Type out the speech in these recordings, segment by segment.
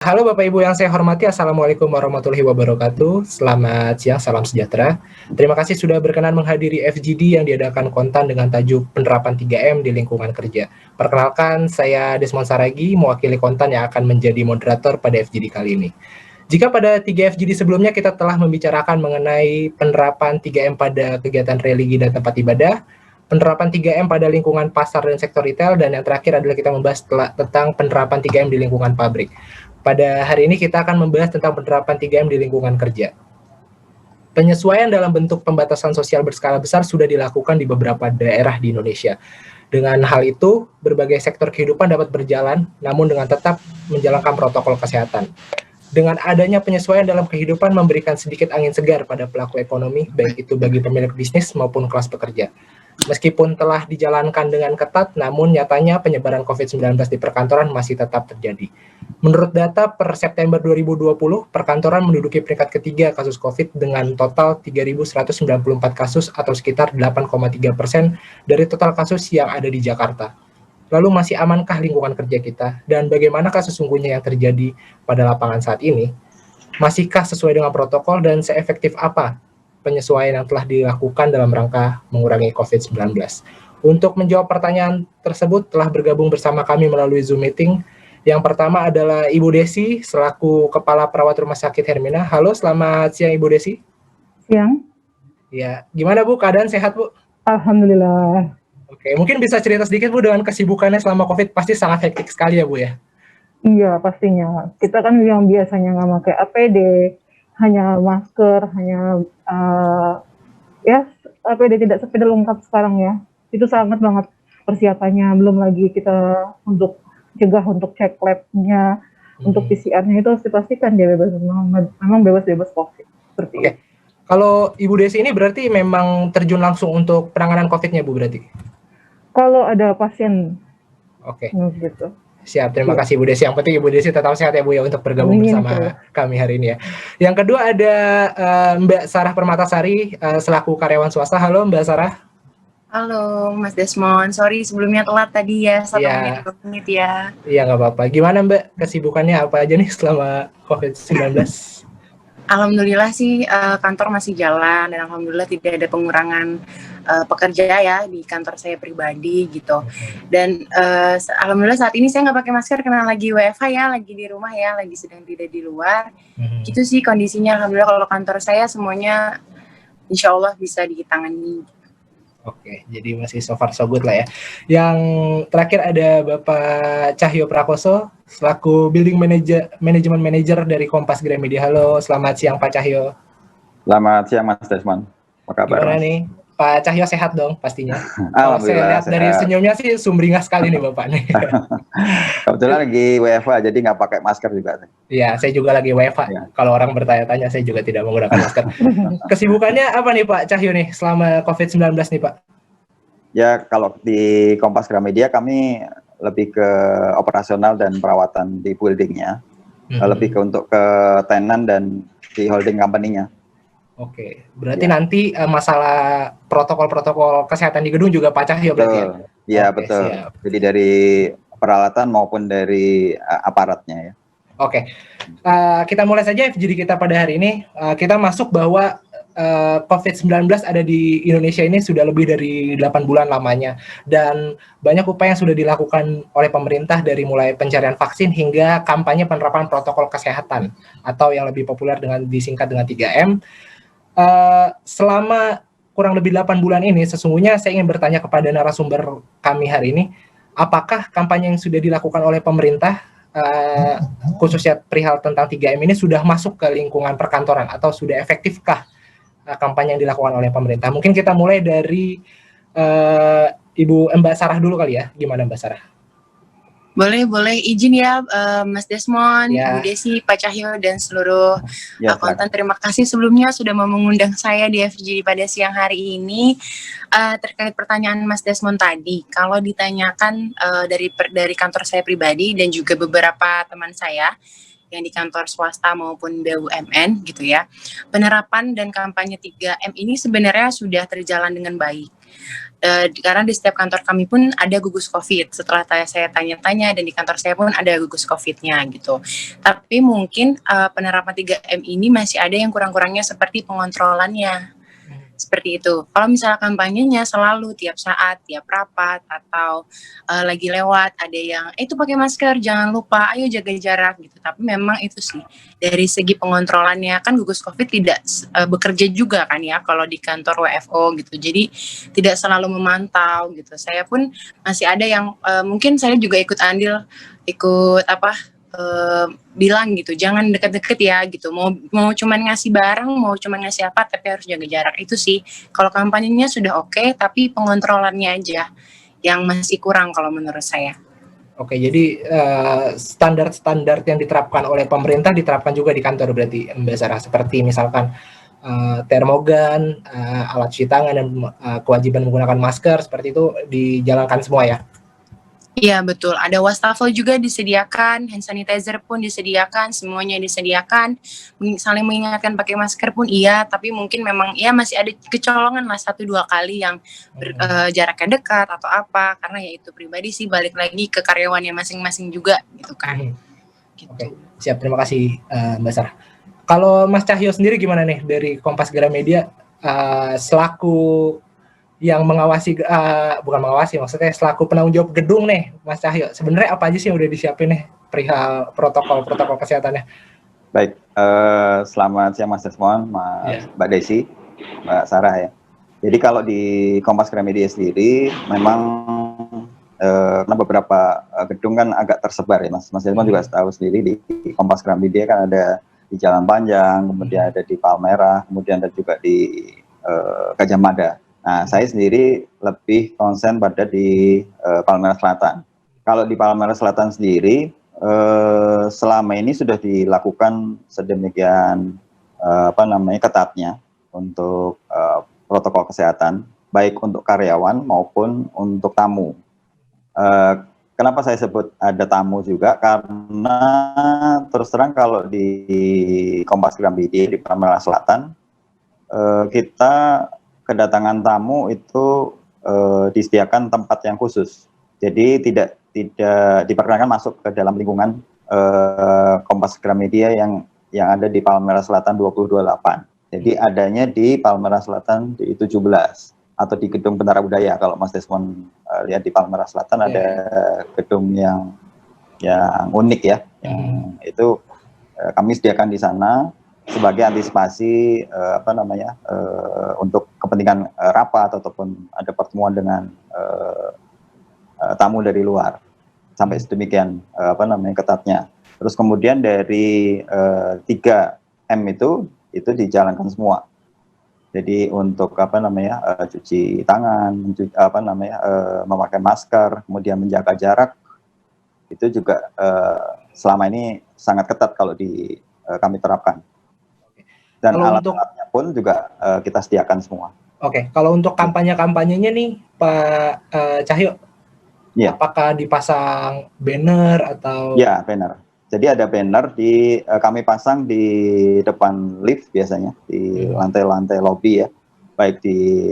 Halo Bapak Ibu yang saya hormati, Assalamualaikum warahmatullahi wabarakatuh. Selamat siang, salam sejahtera. Terima kasih sudah berkenan menghadiri FGD yang diadakan Kontan dengan tajuk penerapan 3M di lingkungan kerja. Perkenalkan, saya Desmond Saragi, mewakili Kontan yang akan menjadi moderator pada FGD kali ini. Jika pada 3 FGD sebelumnya kita telah membicarakan mengenai penerapan 3M pada kegiatan religi dan tempat ibadah, penerapan 3M pada lingkungan pasar dan sektor retail, dan yang terakhir adalah kita membahas tentang penerapan 3M di lingkungan pabrik. Pada hari ini kita akan membahas tentang penerapan 3M di lingkungan kerja. Penyesuaian dalam bentuk pembatasan sosial berskala besar sudah dilakukan di beberapa daerah di Indonesia. Dengan hal itu, berbagai sektor kehidupan dapat berjalan, namun dengan tetap menjalankan protokol kesehatan. Dengan adanya penyesuaian dalam kehidupan memberikan sedikit angin segar pada pelaku ekonomi, baik itu bagi pemilik bisnis maupun kelas pekerja. Meskipun telah dijalankan dengan ketat, namun nyatanya penyebaran COVID-19 di perkantoran masih tetap terjadi. Menurut data per September 2020, perkantoran menduduki peringkat ketiga kasus COVID dengan total 3.194 kasus atau sekitar 8,3% dari total kasus yang ada di Jakarta. Lalu masih amankah lingkungan kerja kita? Dan bagaimanakah sesungguhnya yang terjadi pada lapangan saat ini? Masihkah sesuai dengan protokol dan seefektif apa penyesuaian yang telah dilakukan dalam rangka mengurangi COVID-19? Untuk menjawab pertanyaan tersebut telah bergabung bersama kami melalui Zoom meeting. Yang pertama adalah Ibu Desi selaku Kepala Perawat Rumah Sakit Hermina. Halo, selamat siang Ibu Desi. Siang. Ya, gimana Bu? Keadaan sehat Bu? Alhamdulillah. Oke, mungkin bisa cerita sedikit Bu dengan kesibukannya selama COVID, pasti sangat hektik sekali ya Bu ya? Iya, pastinya. Kita kan yang biasanya nggak pakai APD, hanya masker, hanya ya APD tidak sepeda lengkap sekarang ya. Itu sangat banget persiapannya. Belum lagi kita untuk cegah untuk cek labnya, untuk PCR-nya itu harus dipastikan dia bebas, memang bebas COVID. Seperti itu. Kalau Ibu Desi ini berarti memang terjun langsung untuk penanganan COVID-nya Bu berarti? Kalau ada pasien. Oke. Gitu. Siap, terima kasih Bu Desi. Yang penting Ibu Desi tetap sehat ya Bu ya untuk bergabung bersama kami hari ini ya. Yang kedua ada Mbak Sarah Permatasari selaku karyawan swasta. Halo Mbak Sarah. Halo Mas Desmond, sorry sebelumnya telat tadi ya, 1 menit 2 menit ya. Iya nggak apa-apa. Gimana Mbak kesibukannya apa aja nih selama COVID-19? Alhamdulillah sih kantor masih jalan dan alhamdulillah tidak ada pengurangan pekerja ya di kantor saya pribadi gitu. Dan alhamdulillah saat ini saya nggak pakai masker karena lagi WFH ya, lagi di rumah ya, lagi sedang tidak di luar. Gitu sih kondisinya. Alhamdulillah kalau kantor saya semuanya insya Allah bisa ditangani. Oke, jadi masih so far so good lah ya. Yang terakhir ada Bapak Cahyo Prakoso selaku Building Management Manager dari Kompas Gramedia. Halo, selamat siang Pak Cahyo. Selamat siang Mas Desmond. Apa kabar? Gimana nih? Pak Cahyo sehat dong pastinya. Kalau saya lihat sehat. Dari senyumnya sih sumringah sekali nih Bapak nih. Kebetulan lagi WFH jadi nggak pakai masker juga. Iya, saya juga lagi WFH. Ya. Kalau orang bertanya-tanya saya juga tidak menggunakan masker. Kesibukannya apa nih Pak Cahyo nih selama COVID-19 nih Pak? Ya kalau di Kompas Gramedia kami lebih ke operasional dan perawatan di buildingnya. Lebih ke untuk ke tenan dan di holding company-nya. Oke, berarti nanti masalah protokol-protokol kesehatan di gedung juga Pak Cahyo berarti ya? Iya betul. Siap. Jadi dari peralatan maupun dari aparatnya ya. Oke, kita mulai saja FGD kita pada hari ini. Kita masuk bahwa COVID-19 ada di Indonesia ini sudah lebih dari 8 bulan lamanya. Dan banyak upaya yang sudah dilakukan oleh pemerintah dari mulai pencarian vaksin hingga kampanye penerapan protokol kesehatan. Atau yang lebih populer dengan disingkat dengan 3M. Selama kurang lebih 8 bulan ini, sesungguhnya saya ingin bertanya kepada narasumber kami hari ini, apakah kampanye yang sudah dilakukan oleh pemerintah, khususnya perihal tentang 3M ini sudah masuk ke lingkungan perkantoran atau sudah efektifkah kampanye yang dilakukan oleh pemerintah? Mungkin kita mulai dari Mbak Sarah dulu kali ya, gimana Mbak Sarah? Boleh izin ya Mas Desmond, Bu Desi, Pak Cahyo dan seluruh konten. Terima kasih sebelumnya sudah mau mengundang saya di FGD pada siang hari ini. Terkait pertanyaan Mas Desmond tadi, kalau ditanyakan dari kantor saya pribadi dan juga beberapa teman saya yang di kantor swasta maupun BUMN gitu ya, penerapan dan kampanye 3M ini sebenarnya sudah terjalan dengan baik. Karena di setiap kantor kami pun ada gugus COVID. Setelah saya tanya-tanya, dan di kantor saya pun ada gugus COVID-nya gitu. Tapi mungkin penerapan 3M ini masih ada yang kurang-kurangnya seperti pengontrolannya. Seperti itu. Kalau misalnya kampanyenya selalu tiap saat, tiap rapat, atau lagi lewat ada yang itu pakai masker, jangan lupa, ayo jaga jarak gitu. Tapi memang itu sih dari segi pengontrolannya kan gugus COVID tidak bekerja juga kan ya kalau di kantor WFO gitu. Jadi tidak selalu memantau gitu. Saya pun masih ada yang mungkin saya juga ikut andil, ikut bilang gitu, jangan deket-deket ya gitu, mau cuman ngasih barang, mau cuman ngasih apa, tapi harus jaga jarak. Itu sih kalau kampanyenya sudah oke, tapi pengontrolannya aja yang masih kurang kalau menurut saya. Oke, jadi standar-standar yang diterapkan oleh pemerintah diterapkan juga di kantor berarti Mbak Sarah, seperti misalkan termogan, alat cuci tangan, dan kewajiban menggunakan masker, seperti itu dijalankan semua ya? Iya betul, ada wastafel juga disediakan, hand sanitizer pun disediakan, semuanya disediakan, saling mengingatkan pakai masker pun iya, tapi mungkin memang ya masih ada kecolongan lah 1-2 kali yang jaraknya dekat atau apa, karena ya itu pribadi sih, balik lagi ke karyawannya masing-masing juga gitu kan. Gitu. Oke, siap, terima kasih Mbak Sarah. Kalau Mas Cahyo sendiri gimana nih dari Kompas Gramedia selaku yang mengawasi, bukan mengawasi, maksudnya selaku penanggung jawab gedung nih, Mas Cahyo, sebenarnya apa aja sih yang udah disiapin nih perihal protokol kesehatannya? Baik, selamat siang Mas Desmond, Mbak Desi, Mbak Sarah ya. Jadi kalau di Kompas Gramedia sendiri, memang karena beberapa gedung kan agak tersebar ya Mas Desmond juga tahu sendiri di Kompas Gramedia kan ada di Jalan Panjang, kemudian ada di Palmerah, kemudian ada juga di Gajah Mada. Nah, saya sendiri lebih konsen pada di Palmerah Selatan. Kalau di Palmerah Selatan sendiri, selama ini sudah dilakukan sedemikian ketatnya untuk protokol kesehatan, baik untuk karyawan maupun untuk tamu. Kenapa saya sebut ada tamu juga? Karena terus terang kalau di Kompas Gramedia di Palmerah Selatan, kita kedatangan tamu itu disediakan tempat yang khusus, jadi tidak diperkenankan masuk ke dalam lingkungan Kompas Gramedia yang ada di Palmerah Selatan 228. Jadi adanya di Palmerah Selatan di 17 atau di Gedung Bentara Budaya. Kalau Mas Desmond lihat di Palmerah Selatan ada gedung yang unik ya, yang itu kami sediakan di sana sebagai antisipasi untuk kepentingan rapat ataupun ada pertemuan dengan tamu dari luar, sampai sedemikian ketatnya. Terus kemudian dari 3M itu dijalankan semua. Jadi untuk cuci tangan, memakai masker, kemudian menjaga jarak, itu juga selama ini sangat ketat kalau kami terapkan. Dan alat-alatnya pun juga kita sediakan semua. Oke, kalau untuk kampanyenya nih Pak Cahyo, apakah dipasang banner atau? Ya, banner. Jadi ada banner kami pasang di depan lift biasanya, di lantai-lantai lobby ya, baik di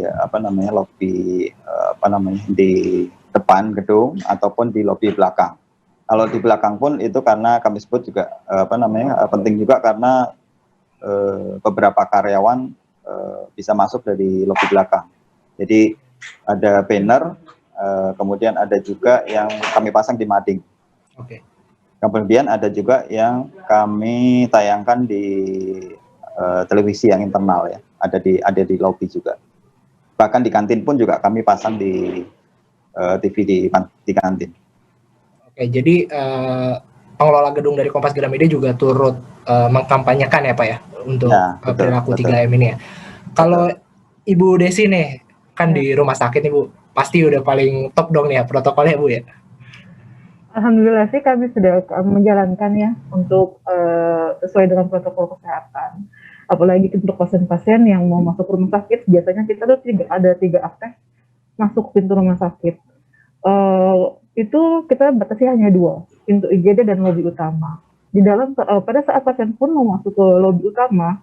lobby di depan gedung ataupun di lobby belakang. Kalau di belakang pun itu karena kami sebut juga penting juga karena beberapa karyawan bisa masuk dari lobi belakang. Jadi ada banner, kemudian ada juga yang kami pasang di mading. Oke. Kemudian ada juga yang kami tayangkan di televisi yang internal ya, ada di lobi juga. Bahkan di kantin pun juga kami pasang di TV di kantin. Oke, jadi pengelola gedung dari Kompas Gramedia juga turut mengkampanyekan ya Pak ya untuk perilaku 3M ini ya. Kalau Ibu Desi nih kan di rumah sakit nih Bu, pasti udah paling top dong nih ya protokolnya Bu ya. Alhamdulillah sih kami sudah menjalankan ya untuk sesuai dengan protokol kesehatan. Apalagi untuk pasien-pasien yang mau masuk rumah sakit, biasanya kita tuh ada 3 akses masuk pintu rumah sakit. Itu kita batasi hanya 2, pintu IGD dan lobi utama. Di dalam pada saat pasien pun mau masuk ke lobi utama,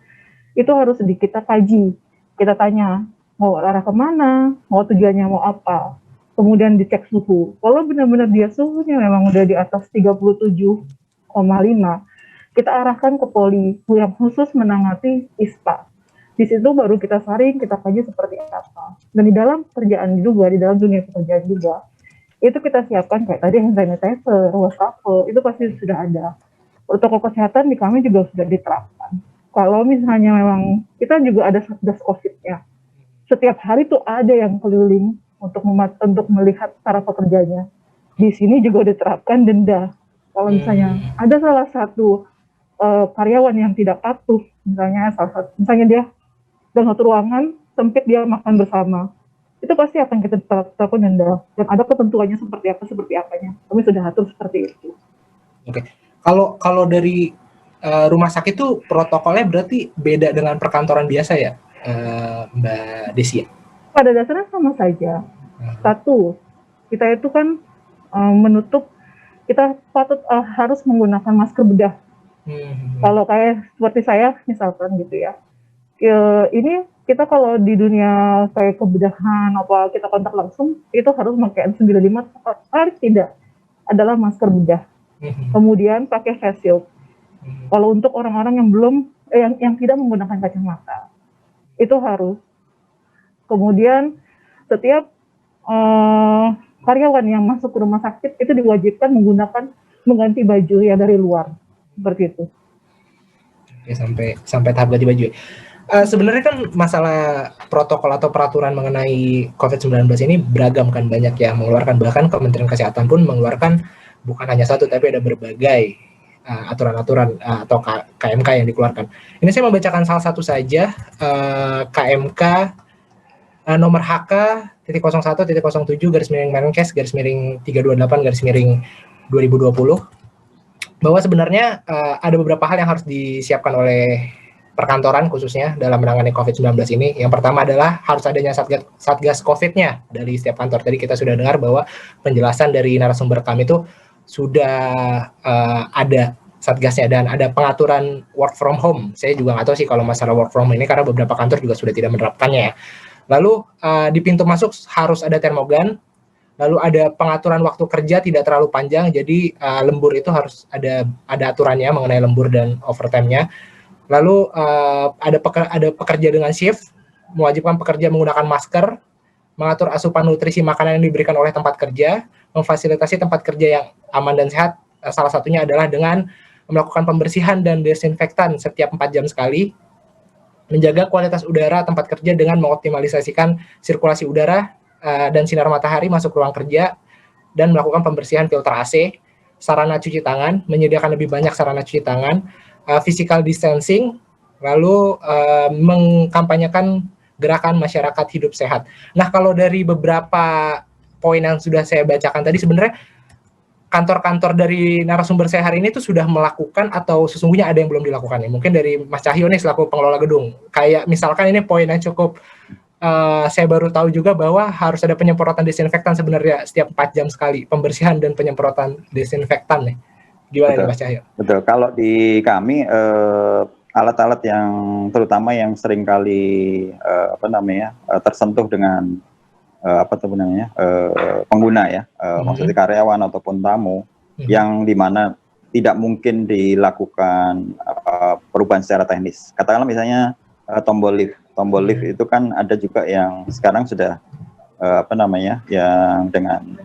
itu harus kita kaji, kita tanya mau arah kemana, mau tujuannya mau apa. Kemudian dicek suhu. Kalau benar-benar dia suhunya memang udah di atas 37,5, kita arahkan ke poli yang khusus menangani ISPA. Di situ baru kita saring, kita kaji seperti apa. Dan di dalam pekerjaan juga, di dalam dunia pekerjaan juga, itu kita siapkan kayak tadi hand sanitizer, wastafel, itu pasti sudah ada. Protokol kesehatan di kami juga sudah diterapkan. Kalau misalnya memang kita juga ada satgas COVID-nya, setiap hari tuh ada yang keliling untuk melihat cara pekerjanya. Di sini juga diterapkan denda. Kalau misalnya ada salah satu karyawan yang tidak patuh, misalnya dia dalam satu ruangan sempit dia makan bersama, itu pasti akan kita terapkan denda. Dan ada ketentuannya seperti apanya. Kami sudah atur seperti itu. Oke. Kalau dari rumah sakit itu protokolnya berarti beda dengan perkantoran biasa ya, Mbak Desi? Pada dasarnya sama saja. Satu, kita itu kan menutup, kita harus menggunakan masker bedah. Kalau kayak seperti saya misalkan gitu ya, ini kita kalau di dunia kayak kebedahan apa kita kontak langsung itu harus pakai N95, paling tidak adalah masker bedah. Kemudian pakai face shield. Kalau untuk orang-orang yang belum yang tidak menggunakan kacamata itu harus. Kemudian setiap karyawan yang masuk ke rumah sakit itu diwajibkan mengganti baju yang dari luar, seperti itu. Oke, sampai tahap ganti baju. Sebenarnya kan masalah protokol atau peraturan mengenai COVID-19 ini beragam kan, banyak yang mengeluarkan, bahkan Kementerian Kesehatan pun mengeluarkan bukan hanya satu tapi ada berbagai aturan-aturan atau KMK yang dikeluarkan. Ini saya membacakan salah satu saja, KMK nomor HK 0.01.07/Menkes/328/2020, bahwa sebenarnya ada beberapa hal yang harus disiapkan oleh perkantoran khususnya dalam menangani COVID-19 ini. Yang pertama adalah harus adanya satgas COVID-nya dari setiap kantor. Tadi kita sudah dengar bahwa penjelasan dari narasumber kami itu sudah ada satgasnya dan ada pengaturan work from home. Saya juga nggak tahu sih kalau masalah work from home ini karena beberapa kantor juga sudah tidak menerapkannya ya. Lalu di pintu masuk harus ada termogan. Lalu ada pengaturan waktu kerja tidak terlalu panjang, jadi lembur itu harus ada aturannya mengenai lembur dan overtime-nya. Lalu ada pekerja dengan shift, mewajibkan pekerja menggunakan masker, mengatur asupan nutrisi makanan yang diberikan oleh tempat kerja, memfasilitasi tempat kerja yang aman dan sehat. Salah satunya adalah dengan melakukan pembersihan dan desinfektan setiap 4 jam sekali, menjaga kualitas udara tempat kerja dengan mengoptimalisasikan sirkulasi udara dan sinar matahari masuk ruang kerja, dan melakukan pembersihan filter AC, sarana cuci tangan, menyediakan lebih banyak sarana cuci tangan, physical distancing, lalu mengkampanyekan gerakan masyarakat hidup sehat. Nah, kalau dari beberapa poin yang sudah saya bacakan tadi, sebenarnya kantor-kantor dari narasumber saya hari ini tuh sudah melakukan atau sesungguhnya ada yang belum dilakukan ya? Mungkin dari Mas Cahyo nih selaku pengelola gedung. Kayak misalkan ini poin yang cukup saya baru tahu juga bahwa harus ada penyemprotan desinfektan sebenarnya setiap 4 jam sekali, pembersihan dan penyemprotan desinfektan nih. Gimana nih Mas Cahyo? Betul, kalau di kami alat-alat yang terutama yang sering kali tersentuh dengan pengguna ya, maksudnya karyawan ataupun tamu, yang dimana tidak mungkin dilakukan perubahan secara teknis. Katakanlah misalnya tombol lift itu kan ada juga yang sekarang sudah yang dengan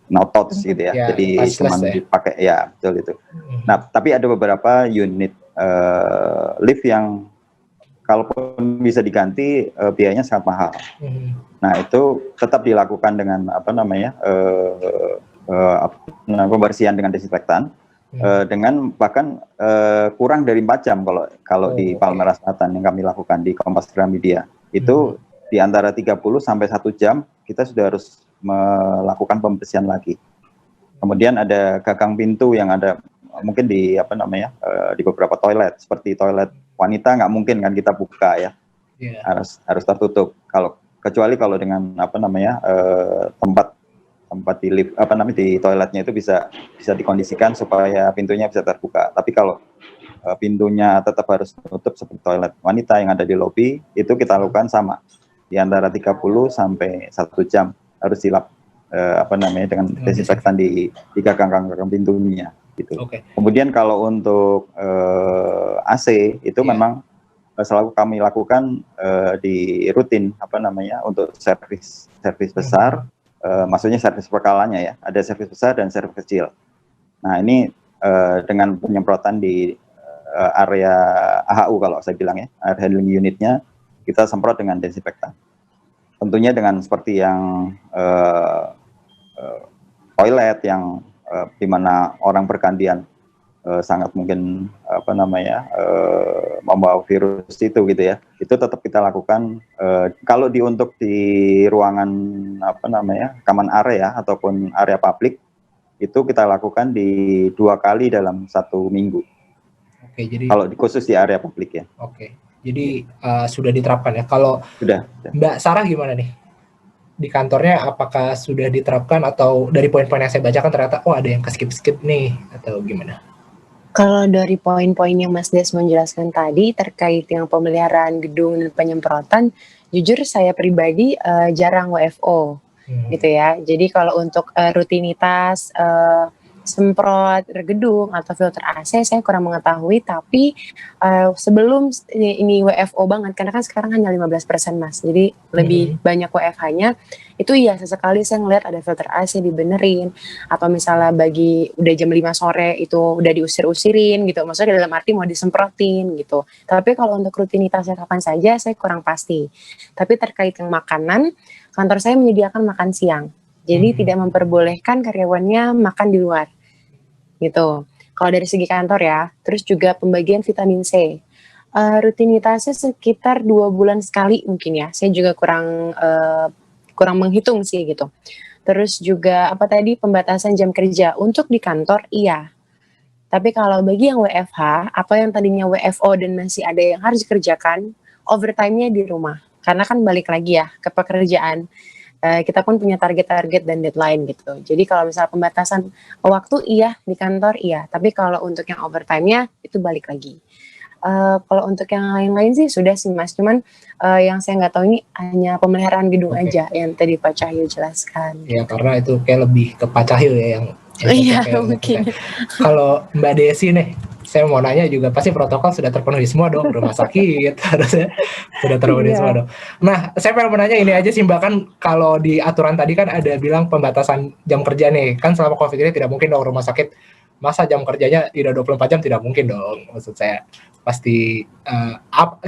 no touch gitu ya, jadi cuma dipakai ya, betul itu. Nah, tapi ada beberapa unit lift yang kalaupun bisa diganti biayanya sangat mahal. Nah, itu tetap dilakukan dengan pembersihan dengan desinfektan, dengan bahkan kurang dari 4 jam kalau di Palmerah Selatan yang kami lakukan di Kompas Gramedia. Itu di antara 30 sampai 1 jam kita sudah harus melakukan pembersihan lagi. Kemudian ada gagang pintu yang ada mungkin di di beberapa toilet, seperti toilet wanita nggak mungkin kan kita buka ya, harus tertutup. Kecuali kalau dengan tempat di lift di toiletnya itu bisa dikondisikan supaya pintunya bisa terbuka. Tapi kalau pintunya tetap harus tutup seperti toilet wanita yang ada di lobi, itu kita lakukan sama di antara 30 sampai 1 jam harus dilap dengan desinfektan di gagang-gagang pintunya gitu. Kemudian kalau untuk AC itu memang selalu kami lakukan di rutin untuk servis besar, maksudnya servis perkalanya ya, ada servis besar dan servis kecil. Nah ini dengan penyemprotan di area AHU kalau saya bilang ya, air handling unitnya kita semprot dengan desinfektan. Tentunya dengan seperti yang toilet yang di mana orang bergantian sangat mungkin membawa virus itu gitu ya. Itu tetap kita lakukan. Kalau untuk di ruangan common area ataupun area publik itu kita lakukan di 2 kali dalam 1 minggu. Oke, jadi kalau khusus di area publik ya. Oke, jadi sudah diterapkan ya. Kalau sudah. Mbak Sarah gimana nih? Di kantornya apakah sudah diterapkan atau dari poin-poin yang saya bacakan ternyata ada yang keskip-skip nih atau gimana? Kalau dari poin-poin yang Mas Desmond jelaskan tadi terkait yang pemeliharaan gedung dan penyemprotan, jujur saya pribadi jarang WFO gitu ya. Jadi kalau untuk rutinitas semprot gedung atau filter AC saya kurang mengetahui, tapi sebelum ini WFO banget, karena kan sekarang hanya 15% Mas, jadi lebih banyak WFH-nya, itu iya sesekali saya ngeliat ada filter AC dibenerin, atau misalnya udah jam 5 sore itu udah diusir-usirin gitu, maksudnya dalam arti mau disemprotin gitu. Tapi kalau untuk rutinitasnya kapan saja saya kurang pasti. Tapi terkait yang makanan, kantor saya menyediakan makan siang, jadi tidak memperbolehkan karyawannya makan di luar gitu. Kalau dari segi kantor ya, terus juga pembagian vitamin C. Rutinitasnya sekitar 2 bulan sekali mungkin ya. Saya juga kurang menghitung sih gitu. Terus juga pembatasan jam kerja untuk di kantor iya. Tapi kalau bagi yang WFH, apa yang tadinya WFO dan masih ada yang harus dikerjakan, overtime-nya di rumah. Karena kan balik lagi ya ke pekerjaan. Kita pun punya target-target dan deadline gitu. Jadi kalau misalnya pembatasan waktu iya di kantor iya, tapi kalau untuk yang overtime-nya itu balik lagi. Kalau untuk yang lain-lain sih sudah sih Mas, cuman yang saya nggak tahu ini hanya pemeliharaan gedung aja yang tadi Pak Cahyo jelaskan. Ya karena itu kayak lebih ke Pak Cahyo ya yang iya mungkin. Kalau Mbak Desi nih, saya mau nanya juga pasti protokol sudah terpenuhi semua dong, rumah sakit harusnya sudah terpenuhi semua dong. Nah, saya pengen menanya ini aja sih Mbak, kan kalau di aturan tadi kan ada bilang pembatasan jam kerja nih, kan selama COVID ini tidak mungkin dong rumah sakit masa jam kerjanya tidak 24 jam, tidak mungkin dong. Maksud saya pasti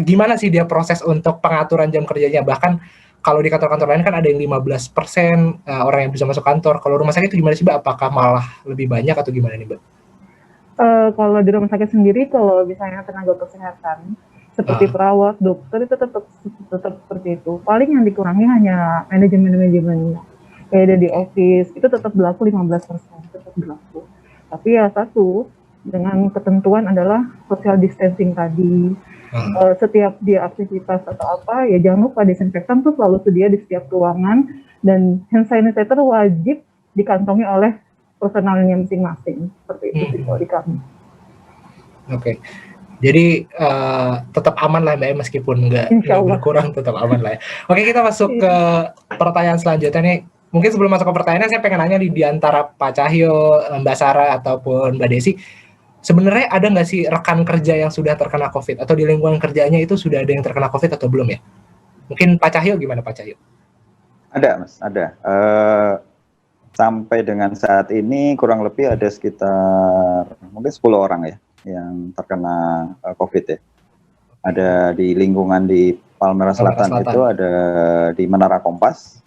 gimana sih dia proses untuk pengaturan jam kerjanya, bahkan kalau di kantor-kantor lain kan ada yang 15% orang yang bisa masuk kantor. Kalau rumah sakit itu gimana sih Mbak? Apakah malah lebih banyak atau gimana nih Mbak? Kalau di rumah sakit sendiri, kalau misalnya tenaga kesehatan seperti perawat, dokter itu tetap seperti itu. Paling yang dikurangi hanya manajemen kayak ada di office itu tetap berlaku 15%, tetap berlaku. Tapi ya satu dengan ketentuan adalah social distancing tadi. Setiap dia aktivitas atau apa ya jangan lupa desinfektan tuh selalu sedia di setiap ruangan, dan hand sanitizer wajib dikantongi oleh personalnya masing-masing, seperti itu sih kalau di kami. Oke. Jadi tetap aman lah Mbak, meskipun nggak berkurang tetap aman lah ya. Oke, kita masuk ke pertanyaan selanjutnya nih. Mungkin sebelum masuk ke pertanyaan, saya pengen nanya di antara Pak Cahyo, Mbak Sarah ataupun Mbak Desi, sebenarnya ada nggak sih rekan kerja yang sudah terkena COVID atau di lingkungan kerjanya itu sudah ada yang terkena COVID atau belum ya? Mungkin Pak Cahyo gimana Pak Cahyo? Ada Mas, ada. Sampai dengan saat ini kurang lebih ada sekitar mungkin 10 orang ya yang terkena COVID ya. Ada di lingkungan di Palmerah Selatan itu, ada di Menara Kompas.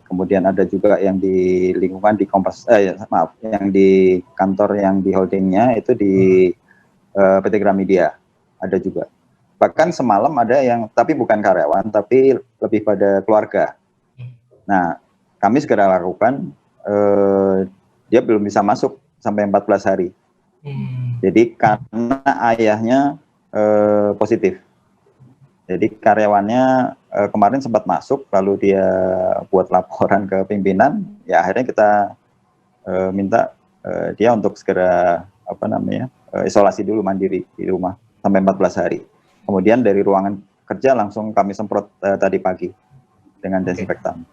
Kemudian ada juga yang di lingkungan di yang di kantor yang di holdingnya itu di PT Gramedia ada juga. Bahkan semalam ada yang tapi bukan karyawan tapi lebih pada keluarga. Nah, kami segera lakukan, dia belum bisa masuk sampai 14 hari. Jadi karena ayahnya positif. Jadi karyawannya kemarin sempat masuk, lalu dia buat laporan ke pimpinan, ya akhirnya kita minta dia untuk segera isolasi dulu mandiri di rumah sampai 14 hari. Kemudian dari ruangan kerja langsung kami semprot tadi pagi dengan desinfektan.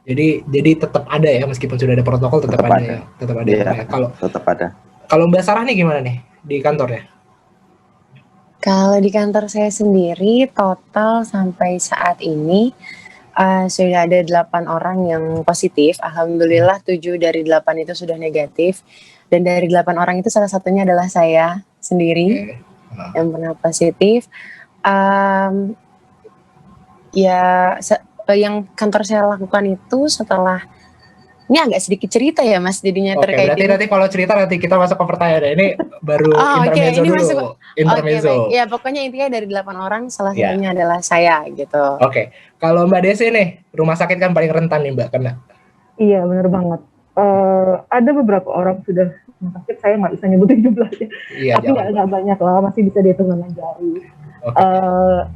Jadi tetap ada ya, meskipun sudah ada protokol tetap ada ya. Tetap ada ya. Ya. Tetap ada. Kalau Mbak Sarah nih gimana nih di kantor ya? Kalau di kantor saya sendiri total sampai saat ini sudah ada 8 orang yang positif. Alhamdulillah 7 dari 8 itu sudah negatif. Dan dari 8 orang itu salah satunya adalah saya sendiri yang pernah positif. Yang kantor saya lakukan itu setelah, ini agak sedikit cerita ya Mas jadinya terkait berarti nanti kalau cerita nanti kita masuk ke pertanyaan. Ini baru intermezzo ini dulu. Intermezzo. Ya pokoknya intinya dari 8 orang salah satunya adalah saya gitu. Kalau Mbak Desi nih, rumah sakit kan paling rentan nih Mbak kena. Iya benar banget. Ada beberapa orang sudah rumah sakit, saya nggak bisa nyebutin jumlahnya. Tapi nggak banyak lah, masih bisa dihitung dengan jari.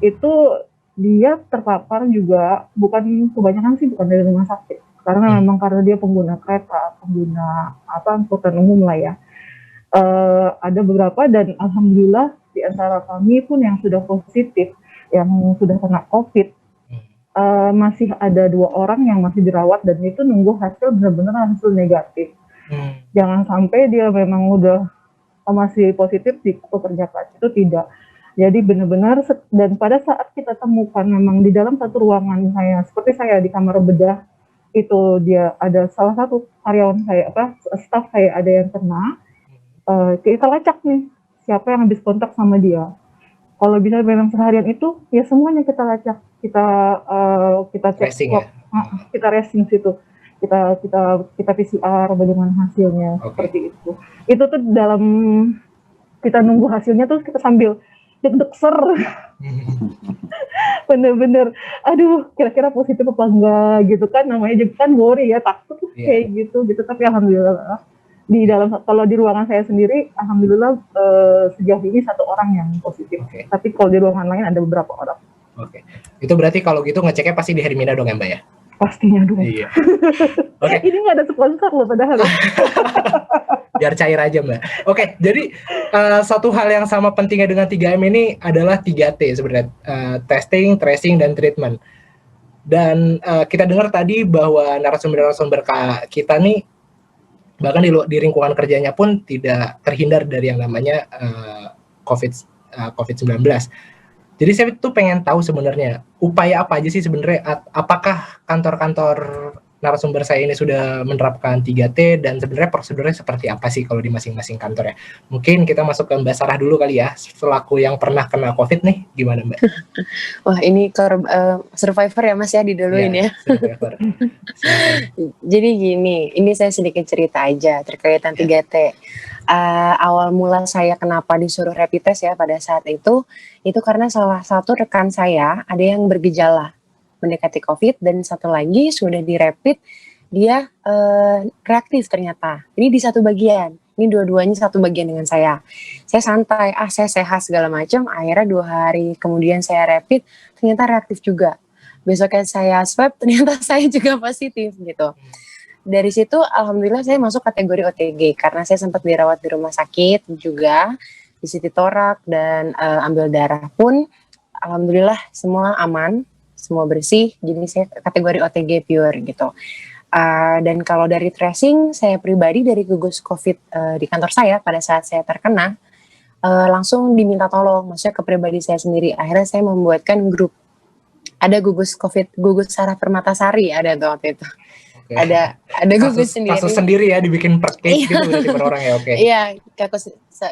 Itu dia terpapar juga bukan kebanyakan sih bukan dari rumah sakit. Karena memang karena dia pengguna kereta, pengguna angkutan umum lah ya. Ada beberapa dan alhamdulillah di antara kami pun yang sudah positif, yang sudah kena COVID, masih ada 2 orang yang masih dirawat dan itu nunggu hasil benar-benar hasil negatif. Jangan sampai dia memang udah masih positif di pekerja kelas itu tidak. Jadi benar-benar dan pada saat kita temukan memang di dalam satu ruangan saya, seperti saya di kamar bedah itu dia ada salah satu karyawan saya staff saya ada yang kena, kita lacak nih siapa yang habis kontak sama dia. Kalau bisa memang seharian itu ya semuanya kita lacak, kita cek swab, kita racing situ, kita PCR bagaimana hasilnya seperti itu. Itu tuh dalam kita nunggu hasilnya tuh kita sambil deg-deg bener-bener aduh kira-kira positif apa enggak gitu kan, namanya juga kan worry ya, takut kayak gitu tapi alhamdulillah di dalam, kalau di ruangan saya sendiri alhamdulillah sejauh ini 1 orang yang positif. Tapi kalau di ruangan lain ada beberapa orang. Itu berarti kalau gitu ngeceknya pasti di Hermina dong ya Mbak ya? Pastinya dong. Iya. Ini nggak ada sponsor loh padahal. Biar cair aja Mbak. Jadi satu hal yang sama pentingnya dengan 3M ini adalah 3T sebenarnya, testing, tracing, dan treatment. Dan kita dengar tadi bahwa narasumber-narasumber kita nih bahkan di lingkungan kerjanya pun tidak terhindar dari yang namanya COVID-19. Jadi saya tuh pengen tahu sebenarnya upaya apa aja sih sebenarnya, apakah kantor-kantor narasumber saya ini sudah menerapkan 3T dan sebenarnya prosedurnya seperti apa sih kalau di masing-masing kantor ya. Mungkin kita masuk ke Mbak Sarah dulu kali ya, selaku yang pernah kena COVID nih, gimana Mbak? Wah ini survivor ya Mas ya, diduluin ya. Survivor. Jadi gini, ini saya sedikit cerita aja terkaitan 3T. Awal mula saya kenapa disuruh rapid test ya pada saat itu karena salah satu rekan saya ada yang bergejala mendekati COVID dan satu lagi sudah di rapid dia reaktif ternyata. Ini di satu bagian, ini dua-duanya satu bagian dengan saya. Saya santai, saya sehat segala macam. Akhirnya 2 hari kemudian saya rapid, ternyata reaktif juga. Besoknya saya swab, ternyata saya juga positif gitu. Dari situ alhamdulillah saya masuk kategori OTG karena saya sempat dirawat di rumah sakit juga, di CT torak dan ambil darah pun alhamdulillah semua aman, semua bersih. Jadi saya kategori OTG pure gitu. Dan kalau dari tracing, saya pribadi dari gugus COVID di kantor saya pada saat saya terkena langsung diminta tolong, maksudnya ke pribadi saya sendiri. Akhirnya saya membuatkan grup. Ada gugus COVID, gugus Sarah Permatasari ada tuh waktu itu. Ada gugus sendiri. Kasus sendiri ya, dibikin per case gitu berarti per orang ya, Iya,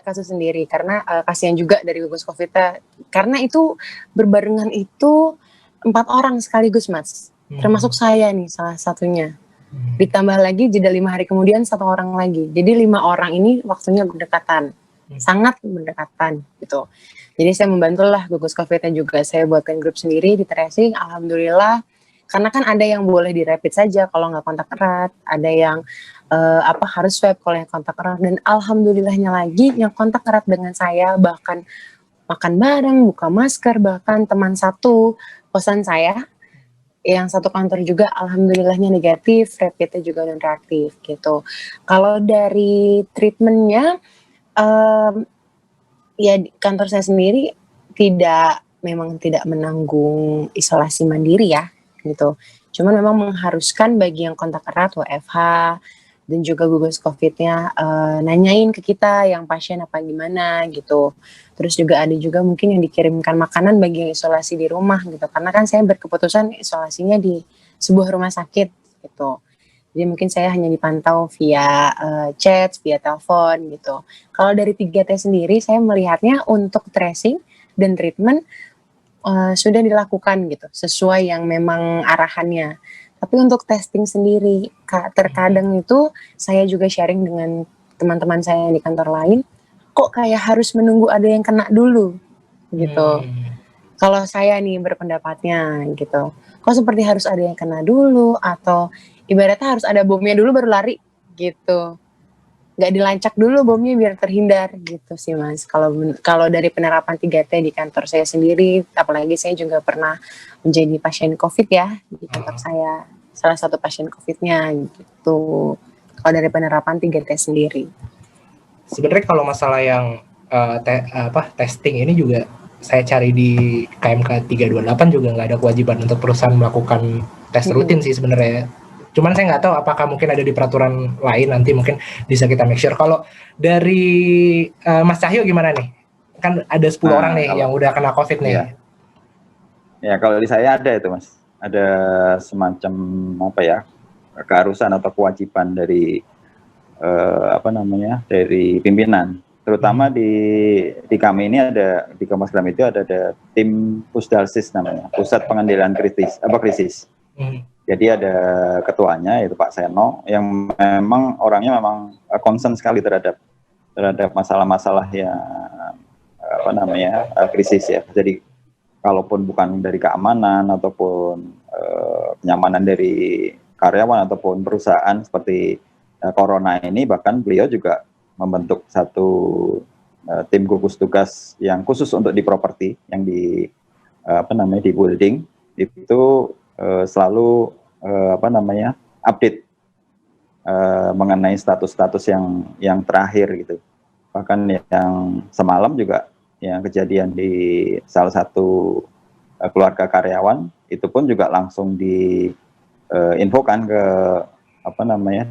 kasus sendiri karena kasihan juga dari gugus COVID-nya. Karena itu berbarengan itu 4 orang sekaligus Mas, termasuk saya nih salah satunya. Ditambah lagi jeda 5 hari kemudian 1 orang lagi. Jadi 5 orang ini waktunya berdekatan, sangat berdekatan gitu. Jadi saya membantulah gugus COVID-nya juga. Saya buatkan grup sendiri di tracing, alhamdulillah. Karena kan ada yang boleh di rapid saja kalau nggak kontak erat, ada yang harus swab kalau yang kontak erat, dan alhamdulillahnya lagi yang kontak erat dengan saya bahkan makan bareng, buka masker, bahkan teman satu kosan saya yang satu kantor juga alhamdulillahnya negatif, rapidnya juga non reaktif gitu. Kalau dari treatmentnya Ya kantor saya sendiri memang tidak menanggung isolasi mandiri ya gitu. Cuman memang mengharuskan bagi yang kontak erat WFH dan juga gugus COVID-nya nanyain ke kita yang pasien apa gimana gitu. Terus juga ada juga mungkin yang dikirimkan makanan bagi yang isolasi di rumah gitu. Karena kan saya berkeputusan isolasinya di sebuah rumah sakit gitu. Jadi mungkin saya hanya dipantau via chat, via telepon gitu. Kalau dari 3T sendiri saya melihatnya untuk tracing dan treatment sudah dilakukan gitu, sesuai yang memang arahannya. Tapi untuk testing sendiri, terkadang itu saya juga sharing dengan teman-teman saya yang di kantor lain, kok kayak harus menunggu ada yang kena dulu gitu. Kalau saya nih berpendapatnya gitu, kok seperti harus ada yang kena dulu atau ibaratnya harus ada bomnya dulu baru lari gitu. Nggak dilancak dulu bomnya biar terhindar gitu sih Mas. Kalau dari penerapan 3T di kantor saya sendiri, apalagi saya juga pernah menjadi pasien COVID ya di kantor saya. Salah satu pasien COVID-nya gitu. Kalau dari penerapan 3T sendiri. Sebenarnya kalau masalah yang testing ini juga saya cari di KMK 328 juga nggak ada kewajiban untuk perusahaan melakukan tes rutin sih sebenarnya. Cuman saya nggak tahu apakah mungkin ada di peraturan lain, nanti mungkin bisa kita make sure. Kalau dari Mas Cahyo gimana nih? Kan ada 10 orang nih yang udah kena COVID nih. Ya kalau di saya ada itu Mas. Ada semacam keharusan atau kewajiban dari dari pimpinan. Terutama di kami ini ada, di Kompas Gram itu ada tim Pusdalsis namanya, Pusat Pengendalian Krisis. Jadi ada ketuanya yaitu Pak Seno yang memang orangnya memang concern sekali terhadap masalah-masalah yang krisis ya. Jadi kalaupun bukan dari keamanan ataupun kenyamanan dari karyawan ataupun perusahaan seperti corona ini, bahkan beliau juga membentuk satu tim gugus tugas yang khusus untuk di properti yang di building itu selalu update mengenai status-status yang terakhir gitu. Bahkan yang semalam juga yang kejadian di salah satu keluarga karyawan itu pun juga langsung diinfokan ke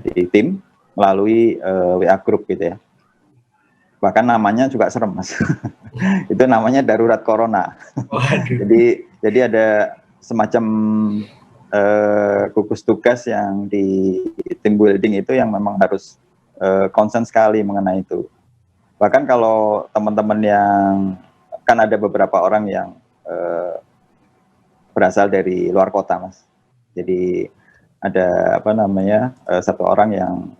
di tim melalui WA group gitu ya. Bahkan namanya juga serem Mas. Itu namanya darurat corona. Jadi ada semacam gugus tugas yang di tim building itu yang memang harus concern sekali mengenai itu. Bahkan kalau teman-teman yang kan ada beberapa orang yang berasal dari luar kota Mas. Jadi ada satu orang yang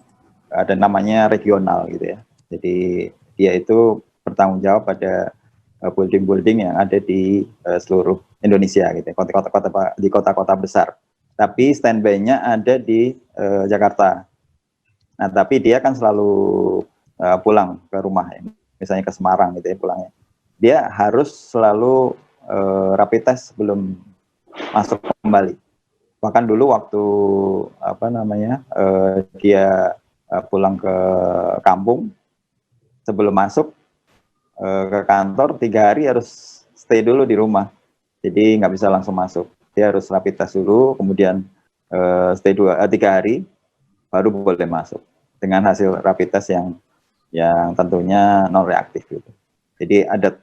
ada namanya regional gitu ya. Jadi dia itu bertanggung jawab pada building-building yang ada di seluruh Indonesia gitu, di kota-kota besar. Tapi standby-nya ada di Jakarta. Nah, tapi dia kan selalu pulang ke rumah ya. Misalnya ke Semarang gitu ya pulangnya. Dia harus selalu rapid test sebelum masuk kembali. Bahkan dulu waktu dia pulang ke kampung, sebelum masuk ke kantor 3 hari harus stay dulu di rumah. Jadi nggak bisa langsung masuk. Dia harus rapid test dulu, kemudian stay 3 hari, baru boleh masuk. Dengan hasil rapid test yang tentunya non reaktif gitu. Jadi ada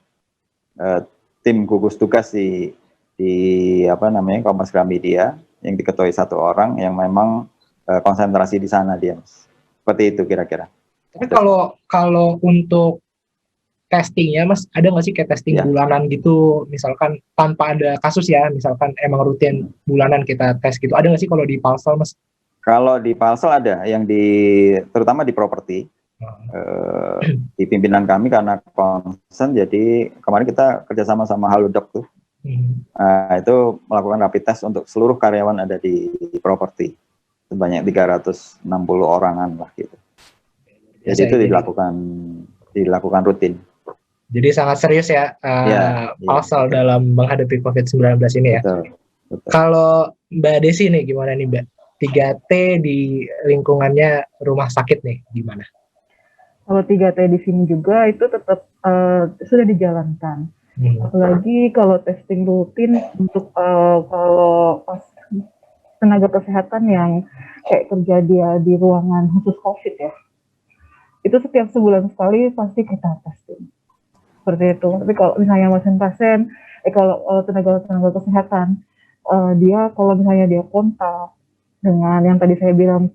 tim gugus tugas di Kompas Gramedia yang diketuai 1 orang yang memang konsentrasi di sana dia, Mas. Seperti itu kira-kira. Tapi kalau untuk testingnya, Mas, ada nggak sih kayak testing bulanan gitu, misalkan tanpa ada kasus ya, misalkan emang rutin bulanan kita tes gitu, ada nggak sih kalau di Palsel, Mas? Kalau di Palsel ada, yang terutama di properti, di pimpinan kami karena concern, jadi kemarin kita kerjasama sama Halodoc tuh, itu melakukan rapid test untuk seluruh karyawan ada di properti, sebanyak 360 orangan lah gitu. Jadi itu dilakukan rutin. Jadi sangat serius ya, Palsel dalam menghadapi COVID-19 ini ya. Betul. Kalau Mbak Desi nih, gimana nih Mbak? 3T di lingkungannya rumah sakit nih, gimana? kalau 3T di sini juga itu tetap sudah dijalankan. Apalagi kalau testing rutin untuk kalau pas tenaga kesehatan yang kayak kerja dia di ruangan khusus COVID ya, itu setiap sebulan sekali pasti kita testing seperti itu. Tapi kalau misalnya pasien-pasien, kalau tenaga kesehatan, dia kalau misalnya dia kontak dengan yang tadi saya bilang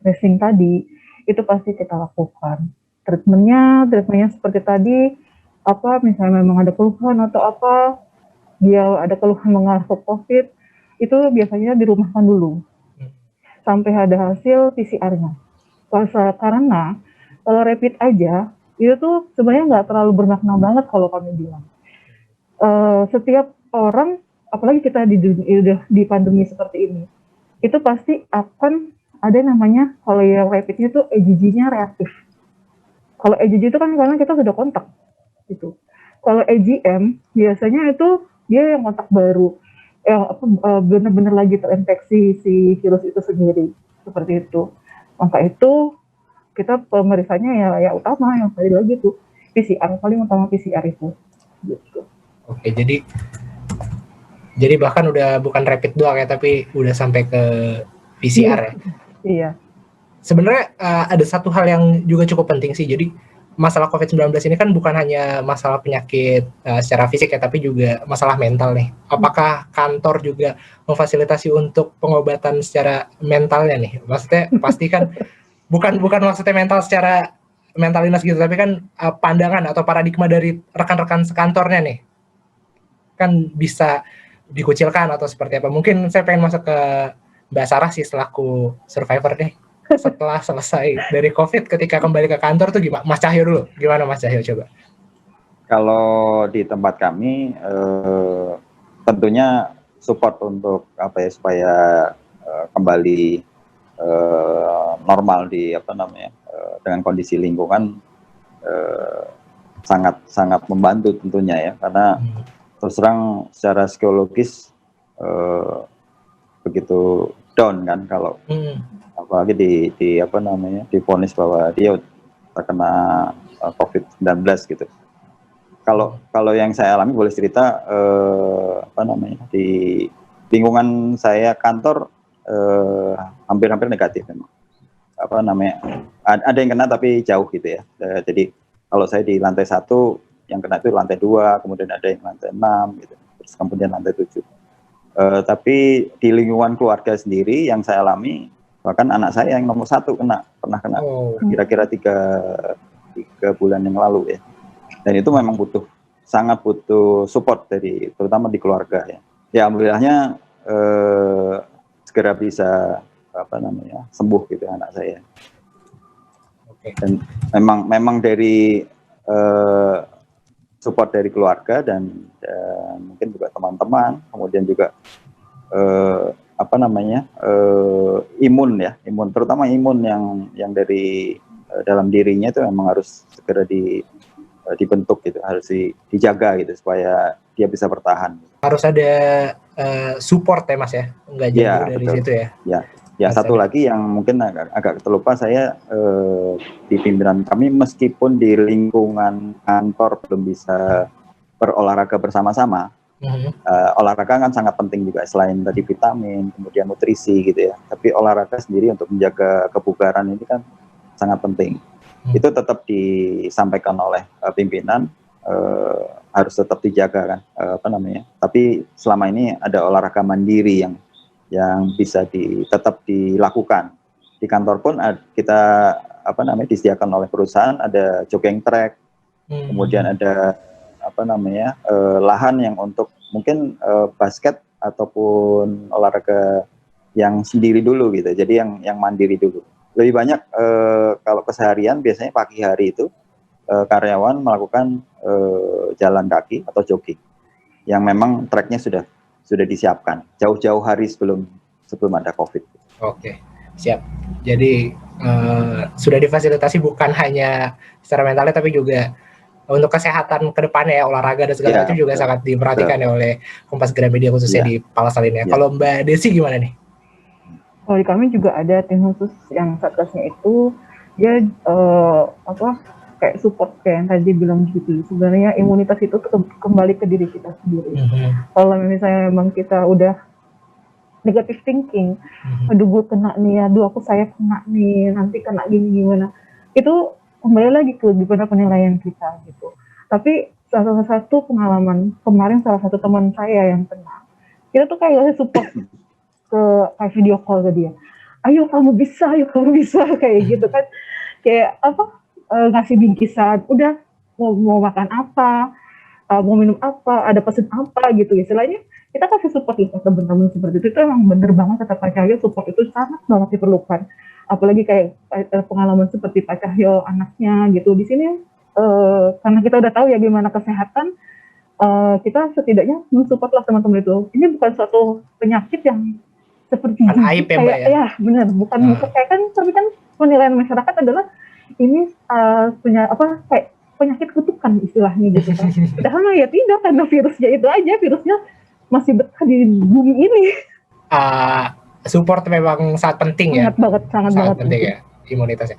tracing tadi, itu pasti kita lakukan treatmentnya seperti tadi, apa misalnya memang ada keluhan atau apa, dia ada keluhan mengarah ke COVID, itu biasanya dirumahkan dulu sampai ada hasil PCR-nya. Karena kalau rapid aja itu tuh sebenarnya nggak terlalu bermakna banget kalau kami bilang. Setiap orang, apalagi kita di pandemi seperti ini, itu pasti akan ada namanya, kalau yang rapidnya tuh IgG-nya reaktif. Kalau IgG itu kan karena kita sudah kontak gitu. Kalau IgM biasanya itu dia yang kontak baru, yang benar-benar lagi terinfeksi si virus itu sendiri, seperti itu. Maka itu kita pemeriksaannya ya utama yang tadi lagi tuh PCR, paling utama PCR itu. Gitu. Oke, jadi bahkan udah bukan rapid doang ya, tapi udah sampai ke PCR ya. Iya. Sebenarnya ada satu hal yang juga cukup penting sih. Jadi masalah COVID-19 ini kan bukan hanya masalah penyakit secara fisik ya, tapi juga masalah mental nih. Apakah kantor juga memfasilitasi untuk pengobatan secara mentalnya nih? Maksudnya pasti kan bukan maksudnya mental secara mentalitas gitu, tapi kan pandangan atau paradigma dari rekan-rekan sekantornya nih kan bisa dikucilkan atau seperti apa. Mungkin saya pengen masuk ke Mbak Sarah sih selaku survivor deh. Setelah selesai dari COVID, ketika kembali ke kantor tuh gimana? Mas Cahyo dulu, gimana Mas Cahyo coba? Kalau di tempat kami, tentunya support untuk apa ya, supaya kembali normal di dengan kondisi lingkungan, sangat membantu tentunya ya, karena terus terang secara psikologis begitu down kan kalau apalagi divonis bahwa dia terkena COVID-19 gitu. Kalau yang saya alami, boleh cerita, di lingkungan saya kantor hampir negatif memang. Ada yang kena tapi jauh gitu ya. Jadi kalau saya di lantai 1, yang kena itu lantai 2, kemudian ada yang lantai 6 gitu, terus kemudian lantai 7. Tapi di lingkungan keluarga sendiri yang saya alami, bahkan anak saya yang nomor 1 pernah kena kira-kira 3 bulan yang lalu ya. Dan itu memang sangat butuh support terutama di keluarga ya. Ya alhamdulillahnya segera bisa sembuh gitu anak saya. Dan memang dari support dari keluarga dan mungkin juga teman-teman, kemudian juga imun, terutama imun yang dari dalam dirinya itu memang harus segera dibentuk gitu, harus dijaga gitu supaya dia bisa bertahan. Harus ada support ya Mas ya, nggak jauh dari betul. Situ ya. Ya satu lagi yang mungkin agak terlupa, saya di pimpinan kami meskipun di lingkungan kantor belum bisa berolahraga bersama-sama, olahraga kan sangat penting juga, selain tadi vitamin, kemudian nutrisi gitu ya. Tapi olahraga sendiri untuk menjaga kebugaran ini kan sangat penting. Itu tetap disampaikan oleh pimpinan, harus tetap dijaga kan, Tapi selama ini ada olahraga mandiri yang bisa tetap dilakukan. Di kantor pun kita disediakan oleh perusahaan, ada jogging track, kemudian ada lahan yang untuk mungkin basket ataupun olahraga yang sendiri dulu gitu. Jadi yang mandiri dulu. Lebih banyak kalau keseharian biasanya pagi hari itu karyawan melakukan jalan kaki atau jogging yang memang tracknya sudah disiapkan jauh-jauh hari sebelum ada COVID. Oke, siap. Jadi sudah difasilitasi bukan hanya secara mentalnya, tapi juga untuk kesehatan ke depannya ya, olahraga dan segala macam juga sangat diperhatikan ya oleh Kompas Gramedia khususnya di Palasal ini. Kalau Mbak Desi gimana nih? Kalau di kami juga ada tim khusus yang satgasnya itu dia kayak support kayak yang tadi bilang gitu. Sebenarnya imunitas itu kembali ke diri kita sendiri. Kalau misalnya memang kita udah negative thinking, aduh gue kena nih, aduh saya kena nih, nanti kena gimana, itu kembali lagi ke gimana penilaian kita gitu. Tapi salah satu pengalaman kemarin, salah satu teman saya yang kena, kita tuh kayak support ke kayak video call ke dia, ayo kamu bisa kayak gitu kan, kayak ngasih bingkisan, udah mau makan apa, mau minum apa, ada pesen apa gitu, istilahnya kita kasih support ke teman-teman seperti itu emang bener banget kata Pak Cahyo, support itu sangat banget diperlukan, apalagi kayak pengalaman seperti Pak Cahyo anaknya gitu di sini, karena kita udah tahu ya gimana kesehatan, kita setidaknya mensupport lah teman-teman itu. Ini bukan suatu penyakit yang seperti aib kayak ya benar, bukan kayak kan, tapi kan penilaian masyarakat adalah ini punya kayak penyakit kutukan istilahnya gitu kan. Padahal ya tidak, karena virusnya itu aja, virusnya masih betah di bumi ini. Support memang sangat penting sangat banget, sangat banget penting ya imunitasnya.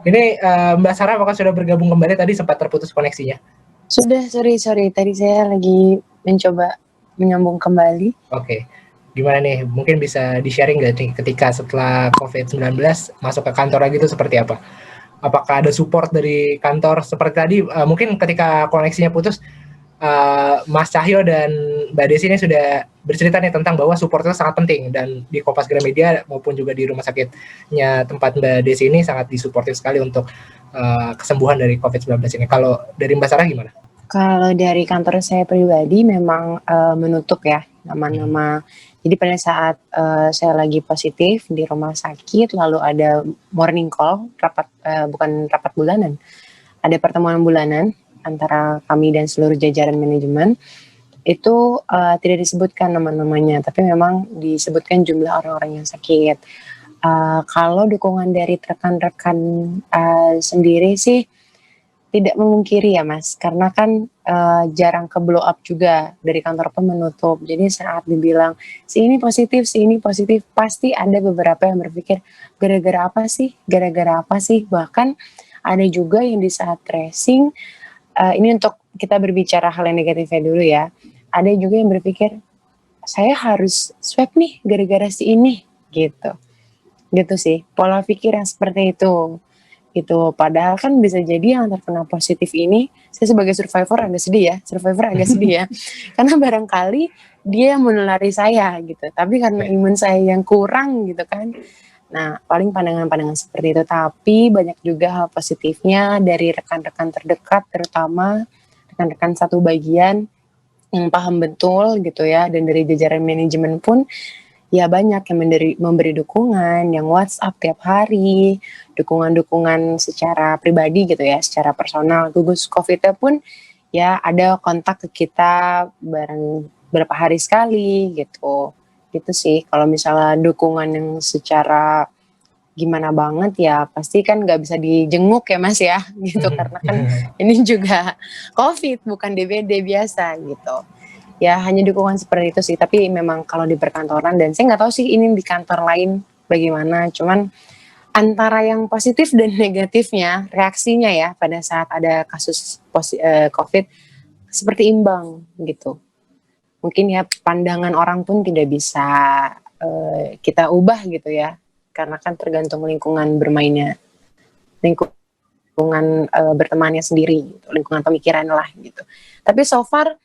Ini Mbak Sarah apakah sudah bergabung kembali? Tadi sempat terputus koneksinya. Sudah, sorry. Tadi saya lagi mencoba menyambung kembali. Oke. Gimana nih? Mungkin bisa di-sharing nggak nih ketika setelah COVID-19 masuk ke kantor lagi itu seperti apa? Apakah ada support dari kantor seperti tadi? Mungkin ketika koneksinya putus, Mas Cahyo dan Mbak Desi ini sudah bercerita nih tentang bahwa support itu sangat penting, dan di Kompas Gramedia maupun juga di rumah sakitnya tempat Mbak Desi ini sangat disuportif sekali untuk kesembuhan dari COVID-19 ini. Kalau dari Mbak Sarah gimana? Kalau dari kantor saya pribadi memang menutup ya nama-nama. Jadi pada saat saya lagi positif di rumah sakit, lalu ada morning call, bukan rapat bulanan, ada pertemuan bulanan antara kami dan seluruh jajaran manajemen, itu tidak disebutkan nama-namanya, tapi memang disebutkan jumlah orang-orang yang sakit. Kalau dukungan dari rekan-rekan sendiri sih tidak memungkiri ya Mas, karena kan jarang ke blow up juga, dari kantor pun menutup. Jadi saat dibilang si ini positif, pasti ada beberapa yang berpikir gara-gara apa sih, bahkan ada juga yang di saat tracing, ini untuk kita berbicara hal yang negatifnya dulu ya, ada juga yang berpikir saya harus swab nih gara-gara si ini gitu sih, pola pikir yang seperti itu gitu. Padahal kan bisa jadi yang terkena positif ini, saya sebagai survivor agak sedih ya, karena barangkali dia yang menulari saya gitu, tapi karena imun saya yang kurang gitu kan. Nah, paling pandangan-pandangan seperti itu, tapi banyak juga hal positifnya dari rekan-rekan terdekat, terutama rekan-rekan satu bagian yang paham betul gitu ya, dan dari jajaran manajemen pun ya banyak yang memberi dukungan, yang WhatsApp tiap hari, dukungan-dukungan secara pribadi gitu ya, secara personal. Gugus COVID-nya pun ya ada kontak ke kita bareng berapa hari sekali gitu sih. Kalau misalnya dukungan yang secara gimana banget ya pasti kan nggak bisa dijenguk ya Mas ya gitu, karena kan ini juga COVID bukan DBD biasa gitu. Ya hanya dukungan seperti itu sih, tapi memang kalau di perkantoran, dan saya nggak tahu sih ini di kantor lain bagaimana, cuman antara yang positif dan negatifnya reaksinya ya pada saat ada kasus COVID seperti imbang gitu. Mungkin ya pandangan orang pun tidak bisa kita ubah gitu ya, karena kan tergantung lingkungan bermainnya, lingkungan bertemannya sendiri gitu, lingkungan pemikiran lah gitu. Tapi so far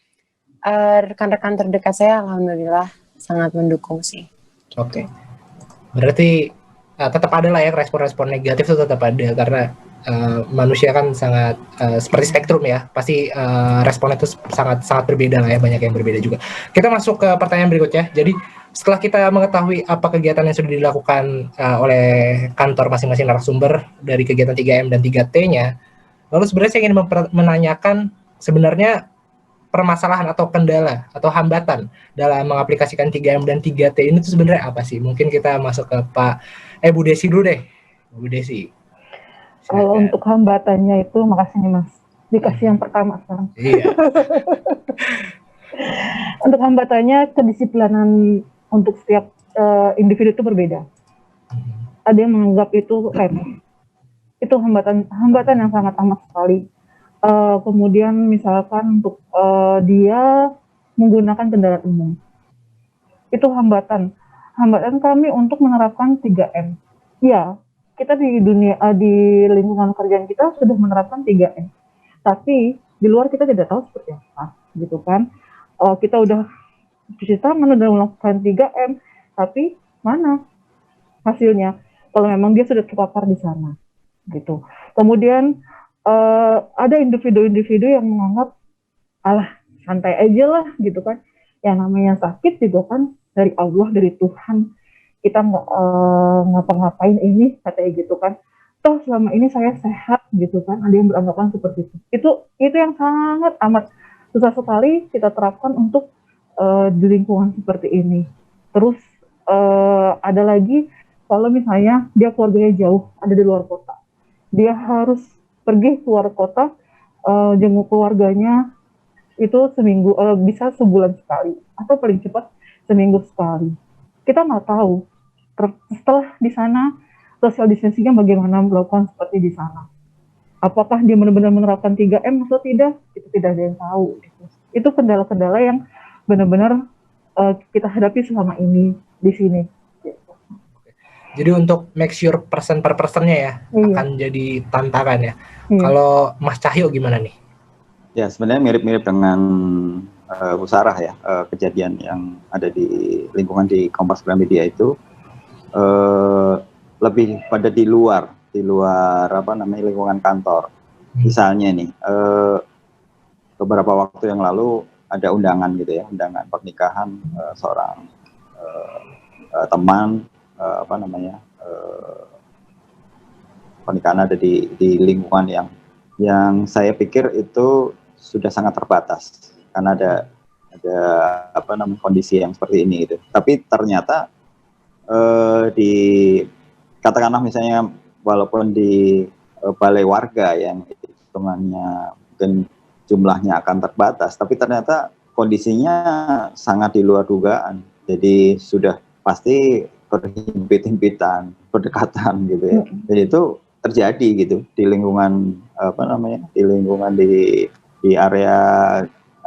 rekan-rekan terdekat saya alhamdulillah sangat mendukung sih. Oke. Berarti tetap ada lah ya respon-respon negatif itu tetap ada, karena manusia kan sangat seperti spektrum ya, pasti respon itu sangat berbeda lah ya, banyak yang berbeda juga. Kita masuk ke pertanyaan berikutnya. Jadi setelah kita mengetahui apa kegiatan yang sudah dilakukan oleh kantor masing-masing narasumber dari kegiatan 3M dan 3T-nya, lalu sebenarnya saya ingin menanyakan sebenarnya permasalahan atau kendala atau hambatan dalam mengaplikasikan 3M dan 3T ini tuh sebenarnya apa sih? Mungkin kita masuk ke Bu Desi dulu deh. Bu Desi. Kalau untuk hambatannya itu, makasih nih Mas. Dikasih yang pertama sekarang. Iya. Untuk hambatannya, kedisiplinan untuk setiap individu itu berbeda. Ada yang menganggap itu remeh. Itu hambatan yang sangat amat sekali. Kemudian misalkan untuk dia menggunakan kendaraan umum, itu hambatan kami untuk menerapkan 3M. Ya, kita di lingkungan kerjaan kita sudah menerapkan 3M, tapi di luar kita tidak tahu seperti apa, gitu kan. Kita udah cuci tangan, udah melakukan 3M, tapi mana hasilnya kalau memang dia sudah terpapar di sana, gitu. Kemudian ada individu-individu yang menganggap, alah santai aja lah, gitu kan. Yang namanya sakit juga kan dari Allah, dari Tuhan. Kita nggak ngapa-ngapain ini, katanya gitu kan. Toh selama ini saya sehat, gitu kan. Ada yang beranggapan seperti itu. Itu yang sangat amat susah sekali kita terapkan untuk di lingkungan seperti ini. Terus ada lagi, kalau misalnya dia keluarganya jauh, ada di luar kota, dia harus pergi keluar kota, jenguk keluarganya itu seminggu, bisa sebulan sekali, atau paling cepat seminggu sekali. Kita nggak tahu setelah di sana social distancing-nya bagaimana melakukan seperti di sana. Apakah dia benar-benar menerapkan 3M atau tidak? Itu tidak ada yang tahu. Itu kendala-kendala yang benar-benar kita hadapi selama ini di sini. Jadi untuk make sure person per personnya ya, akan jadi tantangan ya. Kalau Mas Cahyo gimana nih? Ya sebenarnya mirip-mirip dengan Bu Sarah ya, kejadian yang ada di lingkungan di Kompas Gramedia itu lebih pada di luar apa namanya lingkungan kantor. Misalnya nih, beberapa waktu yang lalu ada undangan gitu ya, undangan pernikahan seorang teman, apa namanya, pernikahan ada di lingkungan yang saya pikir itu sudah sangat terbatas karena ada apa namanya kondisi yang seperti ini gitu. Tapi ternyata di katakanlah misalnya walaupun di balai warga yang hitungannya mungkin jumlahnya akan terbatas, tapi ternyata kondisinya sangat di luar dugaan. Jadi sudah pasti berhimpit-himpitan, berdekatan gitu ya. Dan itu terjadi gitu di lingkungan apa namanya, di lingkungan di area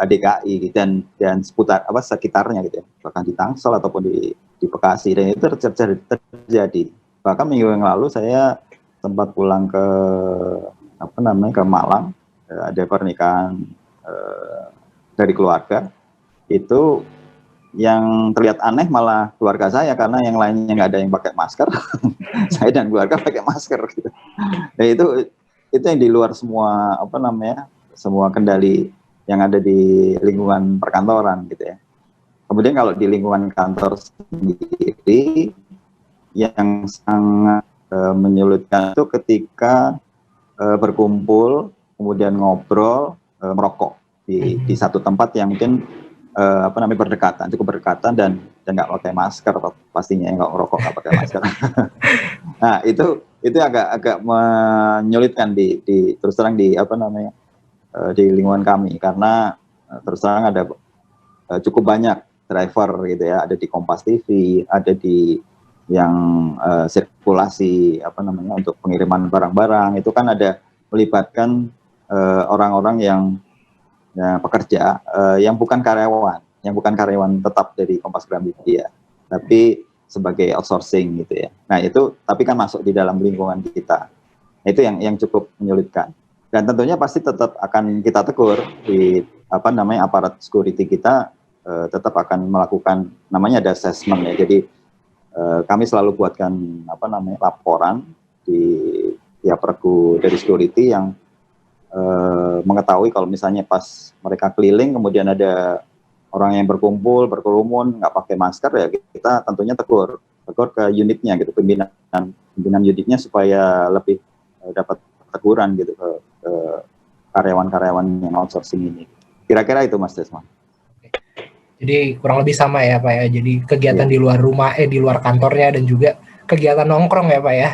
DKI dan seputar apa sekitarnya gitu ya. Bahkan di Tangsel ataupun di Bekasi, dan itu terjadi. Bahkan minggu yang lalu saya sempat pulang ke apa namanya ke Malang, ada pernikahan dari keluarga. Itu yang terlihat aneh malah keluarga saya, karena yang lainnya nggak ada yang pakai masker. Saya dan keluarga pakai masker gitu. Dan itu yang di luar semua apa namanya semua kendali yang ada di lingkungan perkantoran gitu ya. Kemudian kalau di lingkungan kantor sendiri yang sangat menyulitkan itu ketika berkumpul kemudian ngobrol, merokok di satu tempat yang mungkin apa namanya cukup berdekatan dan nggak pakai masker pastinya, nggak merokok nggak pakai masker. Nah itu agak menyulitkan di terus terang di apa namanya di lingkungan kami, karena terus terang ada cukup banyak driver gitu ya, ada di Kompas TV, ada di yang sirkulasi apa namanya untuk pengiriman barang-barang, itu kan ada melibatkan orang-orang yang pekerja yang bukan karyawan tetap dari Kompas Gramedia, tapi sebagai outsourcing gitu ya. Nah itu tapi kan masuk di dalam lingkungan kita. Itu yang cukup menyulitkan. Dan tentunya pasti tetap akan kita tegur di apa namanya aparat security kita, tetap akan melakukan namanya ada assessment ya. Jadi kami selalu buatkan apa namanya laporan di pihak pergu dari security yang mengetahui kalau misalnya pas mereka keliling kemudian ada orang yang berkerumun nggak pakai masker, ya kita tentunya tegur ke unitnya gitu, pimpinan unitnya supaya lebih dapat teguran gitu ke karyawan-karyawan yang outsourcing ini. Kira-kira itu Mas Desmond. Jadi kurang lebih sama ya Pak ya. Jadi kegiatan di luar rumah, di luar kantornya, dan juga kegiatan nongkrong ya Pak ya.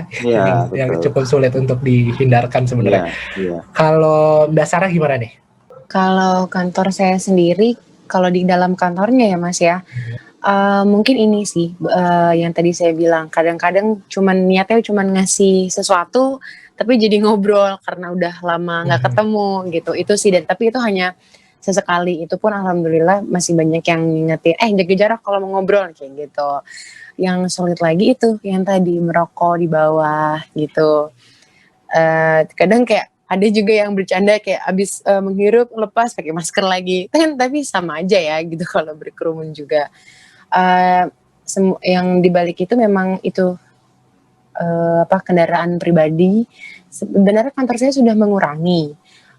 Yang cukup sulit untuk dihindarkan sebenarnya. Kalau Mbak Sarah gimana nih? Kalau kantor saya sendiri, kalau di dalam kantornya ya Mas ya, Mungkin ini sih yang tadi saya bilang, kadang-kadang niatnya cuman ngasih sesuatu tapi jadi ngobrol karena udah lama nggak ketemu gitu. Itu sih, dan tapi itu hanya sesekali, itu pun alhamdulillah masih banyak yang ngingetin jaga jarak kalau mau ngobrol kayak gitu. Yang sulit lagi itu yang tadi merokok di bawah gitu. Kadang kayak ada juga yang bercanda kayak abis menghirup lepas pakai masker lagi kan, tapi sama aja ya gitu kalau berkerumun juga. Yang dibalik itu memang itu kendaraan pribadi. Sebenarnya kantor saya sudah mengurangi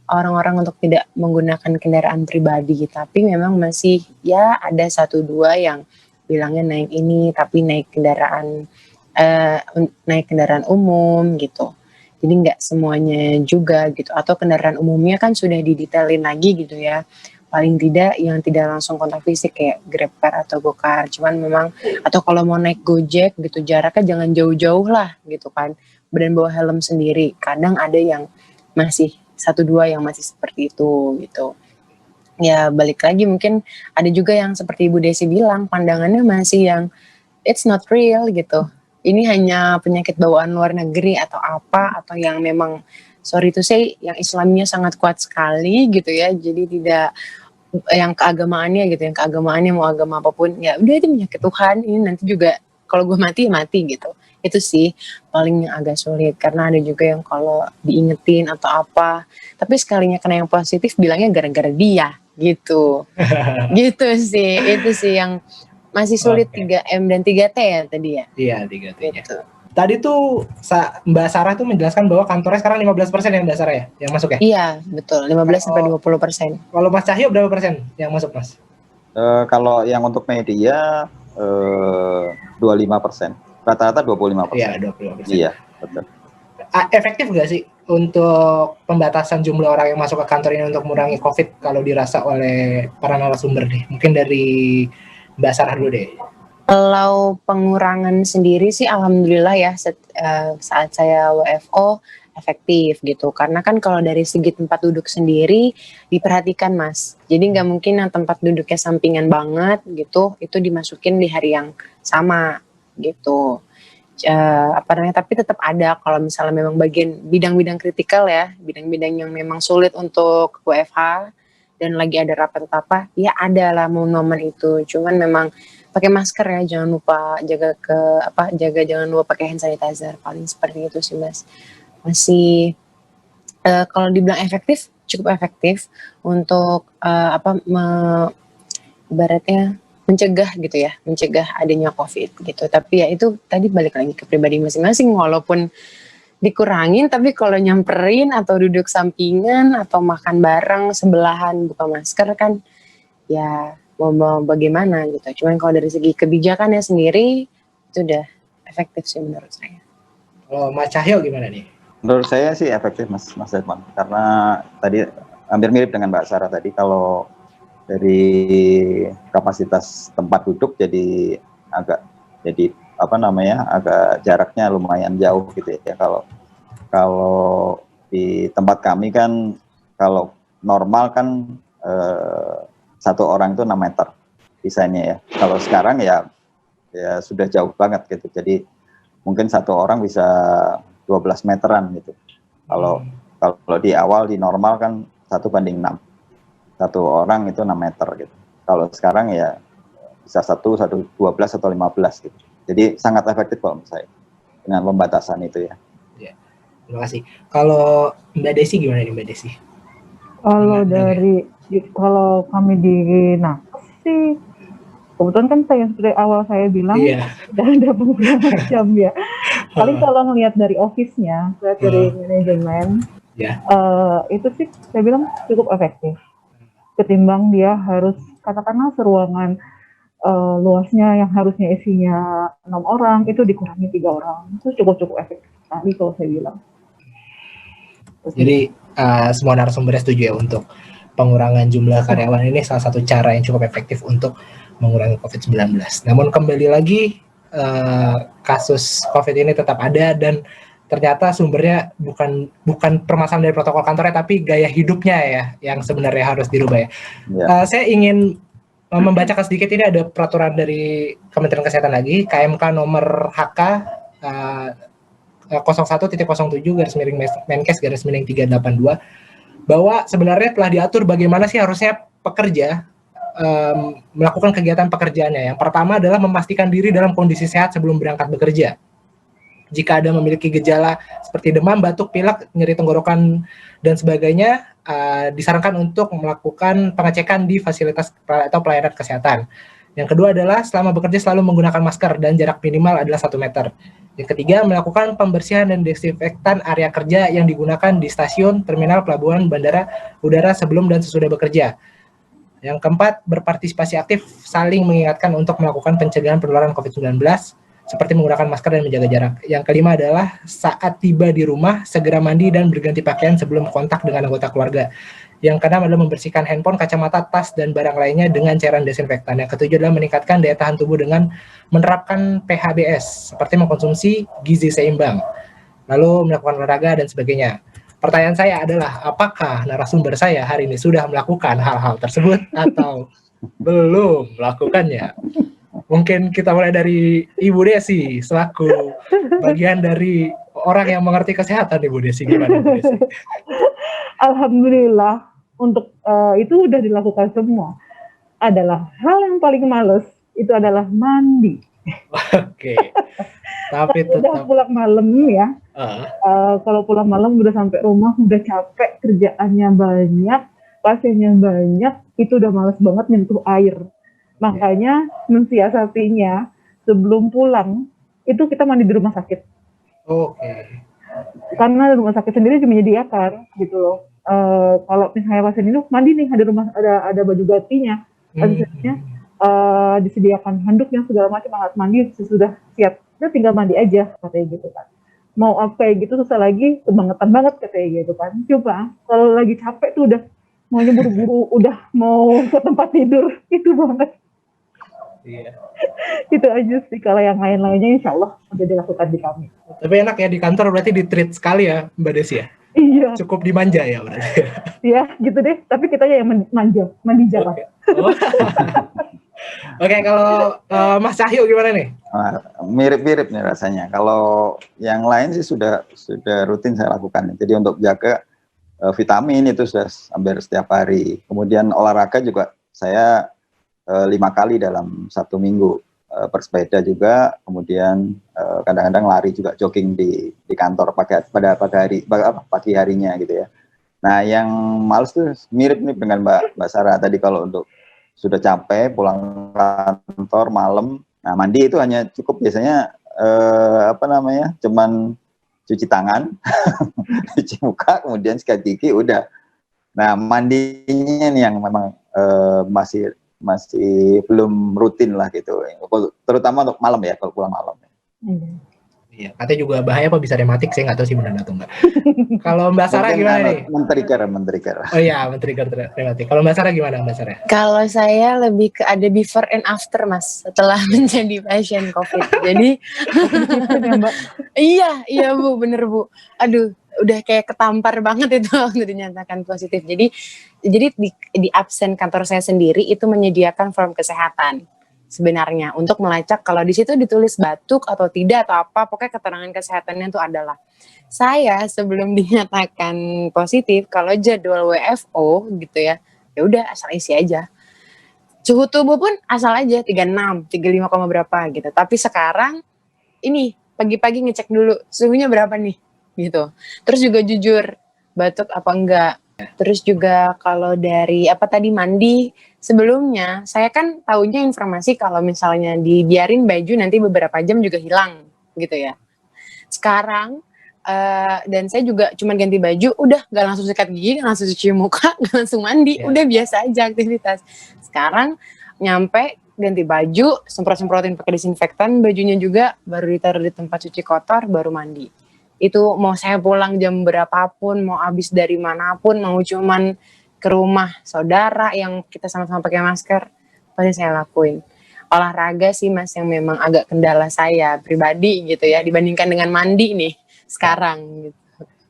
orang-orang untuk tidak menggunakan kendaraan pribadi, tapi memang masih ya ada 1-2 yang bilangnya naik ini tapi naik kendaraan umum gitu. Jadi nggak semuanya juga gitu, atau kendaraan umumnya kan sudah didetailin lagi gitu ya. Paling tidak yang tidak langsung kontak fisik kayak GrabCar atau GoCar, cuman memang atau kalau mau naik Gojek gitu jaraknya jangan jauh-jauh lah gitu kan, dan bawa helm sendiri. Kadang ada yang masih 1-2 yang masih seperti itu gitu. Ya balik lagi mungkin ada juga yang seperti Ibu Desi bilang, pandangannya masih yang it's not real gitu. Ini hanya penyakit bawaan luar negeri atau apa, atau yang memang sorry to say yang Islamnya sangat kuat sekali gitu ya. Jadi tidak yang keagamaannya gitu, yang keagamaannya mau agama apapun ya udah itu penyakit Tuhan, ini nanti juga kalau gue mati mati gitu. Itu sih paling yang agak sulit, karena ada juga yang kalau diingetin atau apa tapi sekalinya kena yang positif bilangnya gara-gara dia gitu. Gitu sih, itu sih yang masih sulit. 3M dan 3T ya tadi ya. Iya, 3T-nya Gitu. Tadi tuh Mbak Sarah tuh menjelaskan bahwa kantornya sekarang 15% ya Mbak Sarah ya, yang masuk ya? Iya, betul. 15-20%. Kalau Mas Cahyo berapa persen yang masuk, Mas? Kalau yang untuk media 25%. Rata-rata 25%. Iya, 25%. Iya, betul. Efektif nggak sih untuk pembatasan jumlah orang yang masuk ke kantor ini untuk mengurangi COVID kalau dirasa oleh para narasumber deh? Mungkin dari Mbak Sarah dulu deh. Kalau pengurangan sendiri sih alhamdulillah ya, saat saya WFO efektif gitu. Karena kan kalau dari segi tempat duduk sendiri diperhatikan Mas. Jadi nggak mungkin yang tempat duduknya sampingan banget gitu, itu dimasukin di hari yang sama gitu. Tapi tetap ada kalau misalnya memang bidang-bidang kritikal ya, bidang-bidang yang memang sulit untuk WFH dan lagi ada rapat apa, ya ada lah momen itu. Cuman memang pakai masker ya, jangan lupa jangan lupa pakai hand sanitizer, paling seperti itu sih Mas. Masih kalau dibilang efektif, cukup efektif untuk ibaratnya mencegah gitu ya, mencegah adanya COVID gitu. Tapi ya itu tadi balik lagi ke pribadi masing-masing, walaupun dikurangin tapi kalau nyamperin atau duduk sampingan atau makan bareng sebelahan buka masker kan ya mau bagaimana gitu. Cuman kalau dari segi kebijakannya sendiri itu udah efektif sih menurut saya. Kalau Mas Cahyo gimana nih? Menurut saya sih efektif Mas Edman, karena tadi hampir mirip dengan Mbak Sarah tadi, kalau dari kapasitas tempat duduk jadi agak jaraknya lumayan jauh gitu ya. Kalau di tempat kami kan kalau normal kan satu orang itu 6 meter desainnya ya. Kalau sekarang ya sudah jauh banget gitu. Jadi mungkin satu orang bisa 12 meteran gitu. Kalau di awal di normal kan 1:6. Satu orang itu 6 meter gitu. Kalau sekarang ya bisa 12 atau 15 gitu. Jadi sangat efektif kalau menurut saya dengan pembatasan itu ya. Ya, terima kasih. Kalau Mbak Desi gimana nih Mbak Desi? Kalau kami di nakes sih, kebetulan kan seperti awal saya bilang, udah ada beberapa jam ya. Paling kalau ngelihat dari office-nya, dari manajemen, itu sih saya bilang cukup efektif. Ketimbang dia harus katakanlah seruangan luasnya yang harusnya isinya 6 orang, itu dikurangi 3 orang. Itu cukup efektif sekali kalau saya bilang. Jadi semua narasumber setuju ya untuk pengurangan jumlah karyawan ini salah satu cara yang cukup efektif untuk mengurangi COVID-19. Namun kembali lagi kasus COVID ini tetap ada dan ternyata sumbernya bukan permasalahan dari protokol kantornya tapi gaya hidupnya ya yang sebenarnya harus dirubah ya. Saya ingin membacakan sedikit, ini ada peraturan dari Kementerian Kesehatan lagi, KMK nomor HK 01.07/382 bahwa sebenarnya telah diatur bagaimana sih harusnya pekerja melakukan kegiatan pekerjaannya. Yang pertama adalah memastikan diri dalam kondisi sehat sebelum berangkat bekerja. Jika ada memiliki gejala seperti demam, batuk, pilek, nyeri tenggorokan, dan sebagainya, disarankan untuk melakukan pengecekan di fasilitas atau pelayanan kesehatan. Yang kedua adalah selama bekerja selalu menggunakan masker dan jarak minimal adalah 1 meter. Yang ketiga, melakukan pembersihan dan desinfektan area kerja yang digunakan di stasiun, terminal, pelabuhan, bandara, udara sebelum dan sesudah bekerja. Yang keempat, berpartisipasi aktif saling mengingatkan untuk melakukan pencegahan penularan COVID-19 seperti menggunakan masker dan menjaga jarak. Yang kelima adalah saat tiba di rumah, segera mandi dan berganti pakaian sebelum kontak dengan anggota keluarga. Yang keenam adalah membersihkan handphone, kacamata, tas, dan barang lainnya dengan cairan desinfektan. Yang ketujuh adalah meningkatkan daya tahan tubuh dengan menerapkan PHBS, seperti mengkonsumsi gizi seimbang, lalu melakukan olahraga dan sebagainya. Pertanyaan saya adalah, apakah narasumber saya hari ini sudah melakukan hal-hal tersebut atau belum melakukannya? Mungkin kita mulai dari Ibu Desi, selaku bagian dari orang yang mengerti kesehatan. Ibu Desi, gimana Ibu Desi? Alhamdulillah, untuk itu udah dilakukan semua. Adalah hal yang paling males, itu adalah mandi. Oke. Tapi udah tetap pulang malam ya. Kalau pulang malam udah sampai rumah, udah capek, kerjaannya banyak, pasiennya banyak, itu udah males banget nyentuh air. Makanya mensiasatinya sebelum pulang, itu kita mandi di rumah sakit. Oke. Karena rumah sakit sendiri menyediakan gitu loh. Kalau misalnya pasien ini mandi nih, ada rumah ada baju gantinya, disediakan handuknya segala macam, alat mandi sudah siap, udah tinggal mandi aja katanya gitu kan. Mau apa kayak gitu susah lagi, kebangetan banget katanya gitu kan. Coba kalau lagi capek tuh udah maunya buru-buru, udah mau ke tempat tidur, itu banget. Iya. Itu aja sih. Kalau yang lain-lainnya insya Allah udah dilakukan di kami. Tapi enak ya di kantor, berarti di-treat sekali ya Mbak Desi ya? Iya. Cukup dimanja ya berarti. Iya gitu deh, tapi kita yang manja, manja lah. Oke, kalau Mas Cahyo gimana nih? Mirip-mirip nih rasanya. Kalau yang lain sih sudah rutin saya lakukan. Jadi untuk jaga vitamin itu sudah hampir setiap hari. Kemudian olahraga juga saya 5 kali dalam 1 minggu, bersepeda juga, kemudian kadang-kadang lari juga, jogging di kantor pada pagi harinya gitu ya. Nah yang males tuh mirip nih dengan Mbak Sarah tadi, kalau untuk sudah capek pulang kantor malam, nah mandi itu hanya cukup biasanya cuman cuci tangan, cuci muka, kemudian sikat gigi, udah. Nah mandinya nih yang memang masih belum rutin lah gitu, terutama untuk malam ya, kalau pulang malam. Iya, katanya juga bahaya apa bisa rematik, saya nggak tahu sih benar atau enggak. Kalau Mbak Sarah gimana nih? Men-trigger. Oh iya, men-trigger rematik. Kalau Mbak Sarah gimana Mbak Sarah? Kalau saya lebih ke ada before and after Mas, setelah menjadi pasien COVID. Jadi iya Bu, bener Bu. Aduh, udah kayak ketampar banget itu waktu dinyatakan positif. Jadi di absen kantor saya sendiri itu menyediakan form kesehatan sebenarnya untuk melacak kalau di situ ditulis batuk atau tidak atau apa, pokoknya keterangan kesehatannya itu adalah. Saya sebelum dinyatakan positif, kalau jadwal WFO gitu ya udah asal isi aja. Suhu tubuh pun asal aja 36, 35, berapa gitu. Tapi sekarang ini pagi-pagi ngecek dulu suhunya berapa nih gitu. Terus juga jujur batuk apa enggak. Terus juga kalau dari mandi, sebelumnya saya kan taunya informasi kalau misalnya dibiarin baju nanti beberapa jam juga hilang gitu ya. Sekarang dan saya juga cuma ganti baju, udah gak langsung sikat gigi, gak langsung cuci muka, gak langsung mandi, udah biasa aja aktivitas. Sekarang nyampe ganti baju, semprot-semprotin pakai disinfektan, bajunya juga baru ditaruh di tempat cuci kotor, baru mandi. Itu mau saya pulang jam berapapun, mau habis dari manapun, mau cuman ke rumah saudara yang kita sama-sama pakai masker, pasti saya lakuin. Olahraga sih Mas yang memang agak kendala saya pribadi gitu ya, dibandingkan dengan mandi nih sekarang gitu.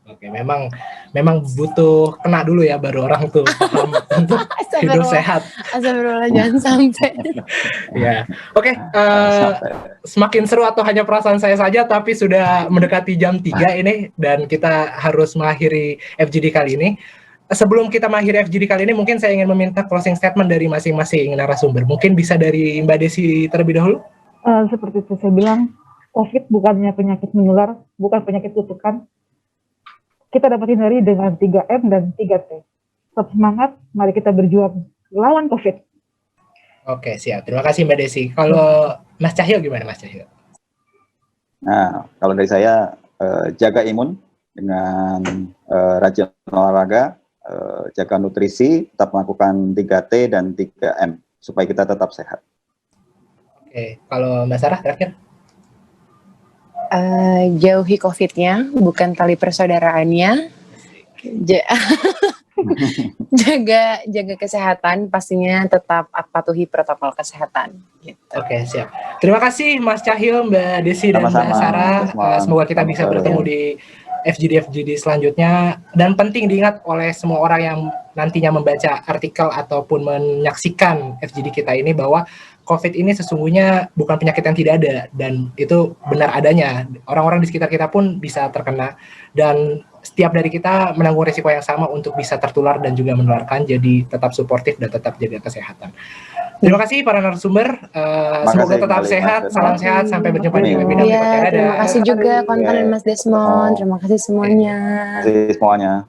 Oke, memang butuh kena dulu ya baru orang tuh paham untuk hidup sehat. Astagfirullah, jangan sampai. Ya, oke. Semakin seru atau hanya perasaan saya saja, tapi sudah mendekati jam 3 ini dan kita harus mengakhiri FGD kali ini. Sebelum kita mengakhiri FGD kali ini, mungkin saya ingin meminta closing statement dari masing-masing narasumber. Mungkin bisa dari Mbak Desi terlebih dahulu. Seperti itu saya bilang, COVID bukannya penyakit menular, bukan penyakit kutukan. Kita dapat hindari dengan 3M dan 3T. Tetap semangat, mari kita berjuang lawan COVID. Oke, siap. Terima kasih Mbak Desi. Kalau Mas Cahyo gimana Mas Cahyo? Nah, kalau dari saya, jaga imun dengan rajin olahraga, jaga nutrisi, tetap melakukan 3T dan 3M, supaya kita tetap sehat. Oke, kalau Mbak Sarah terakhir? Jauhi COVID-nya, bukan tali persaudaraannya. Jaga kesehatan, pastinya tetap patuhi protokol kesehatan. Gitu. Oke, siap. Terima kasih Mas Cahyo, Mbak Desi, dan Mbak Sarah. Semoga kita bisa bertemu di FGD selanjutnya. Dan penting diingat oleh semua orang yang nantinya membaca artikel ataupun menyaksikan FGD kita ini bahwa COVID ini sesungguhnya bukan penyakit yang tidak ada, dan itu benar adanya. Orang-orang di sekitar kita pun bisa terkena, dan setiap dari kita menanggung risiko yang sama untuk bisa tertular dan juga menularkan. Jadi tetap suportif dan tetap jaga kesehatan. Terima kasih para narasumber. Semoga tetap sehat, salam sehat, sampai berjumpa di webinar berikutnya. Terima kasih juga konten Mas Desmond. Terima kasih semuanya. Terima kasih semuanya.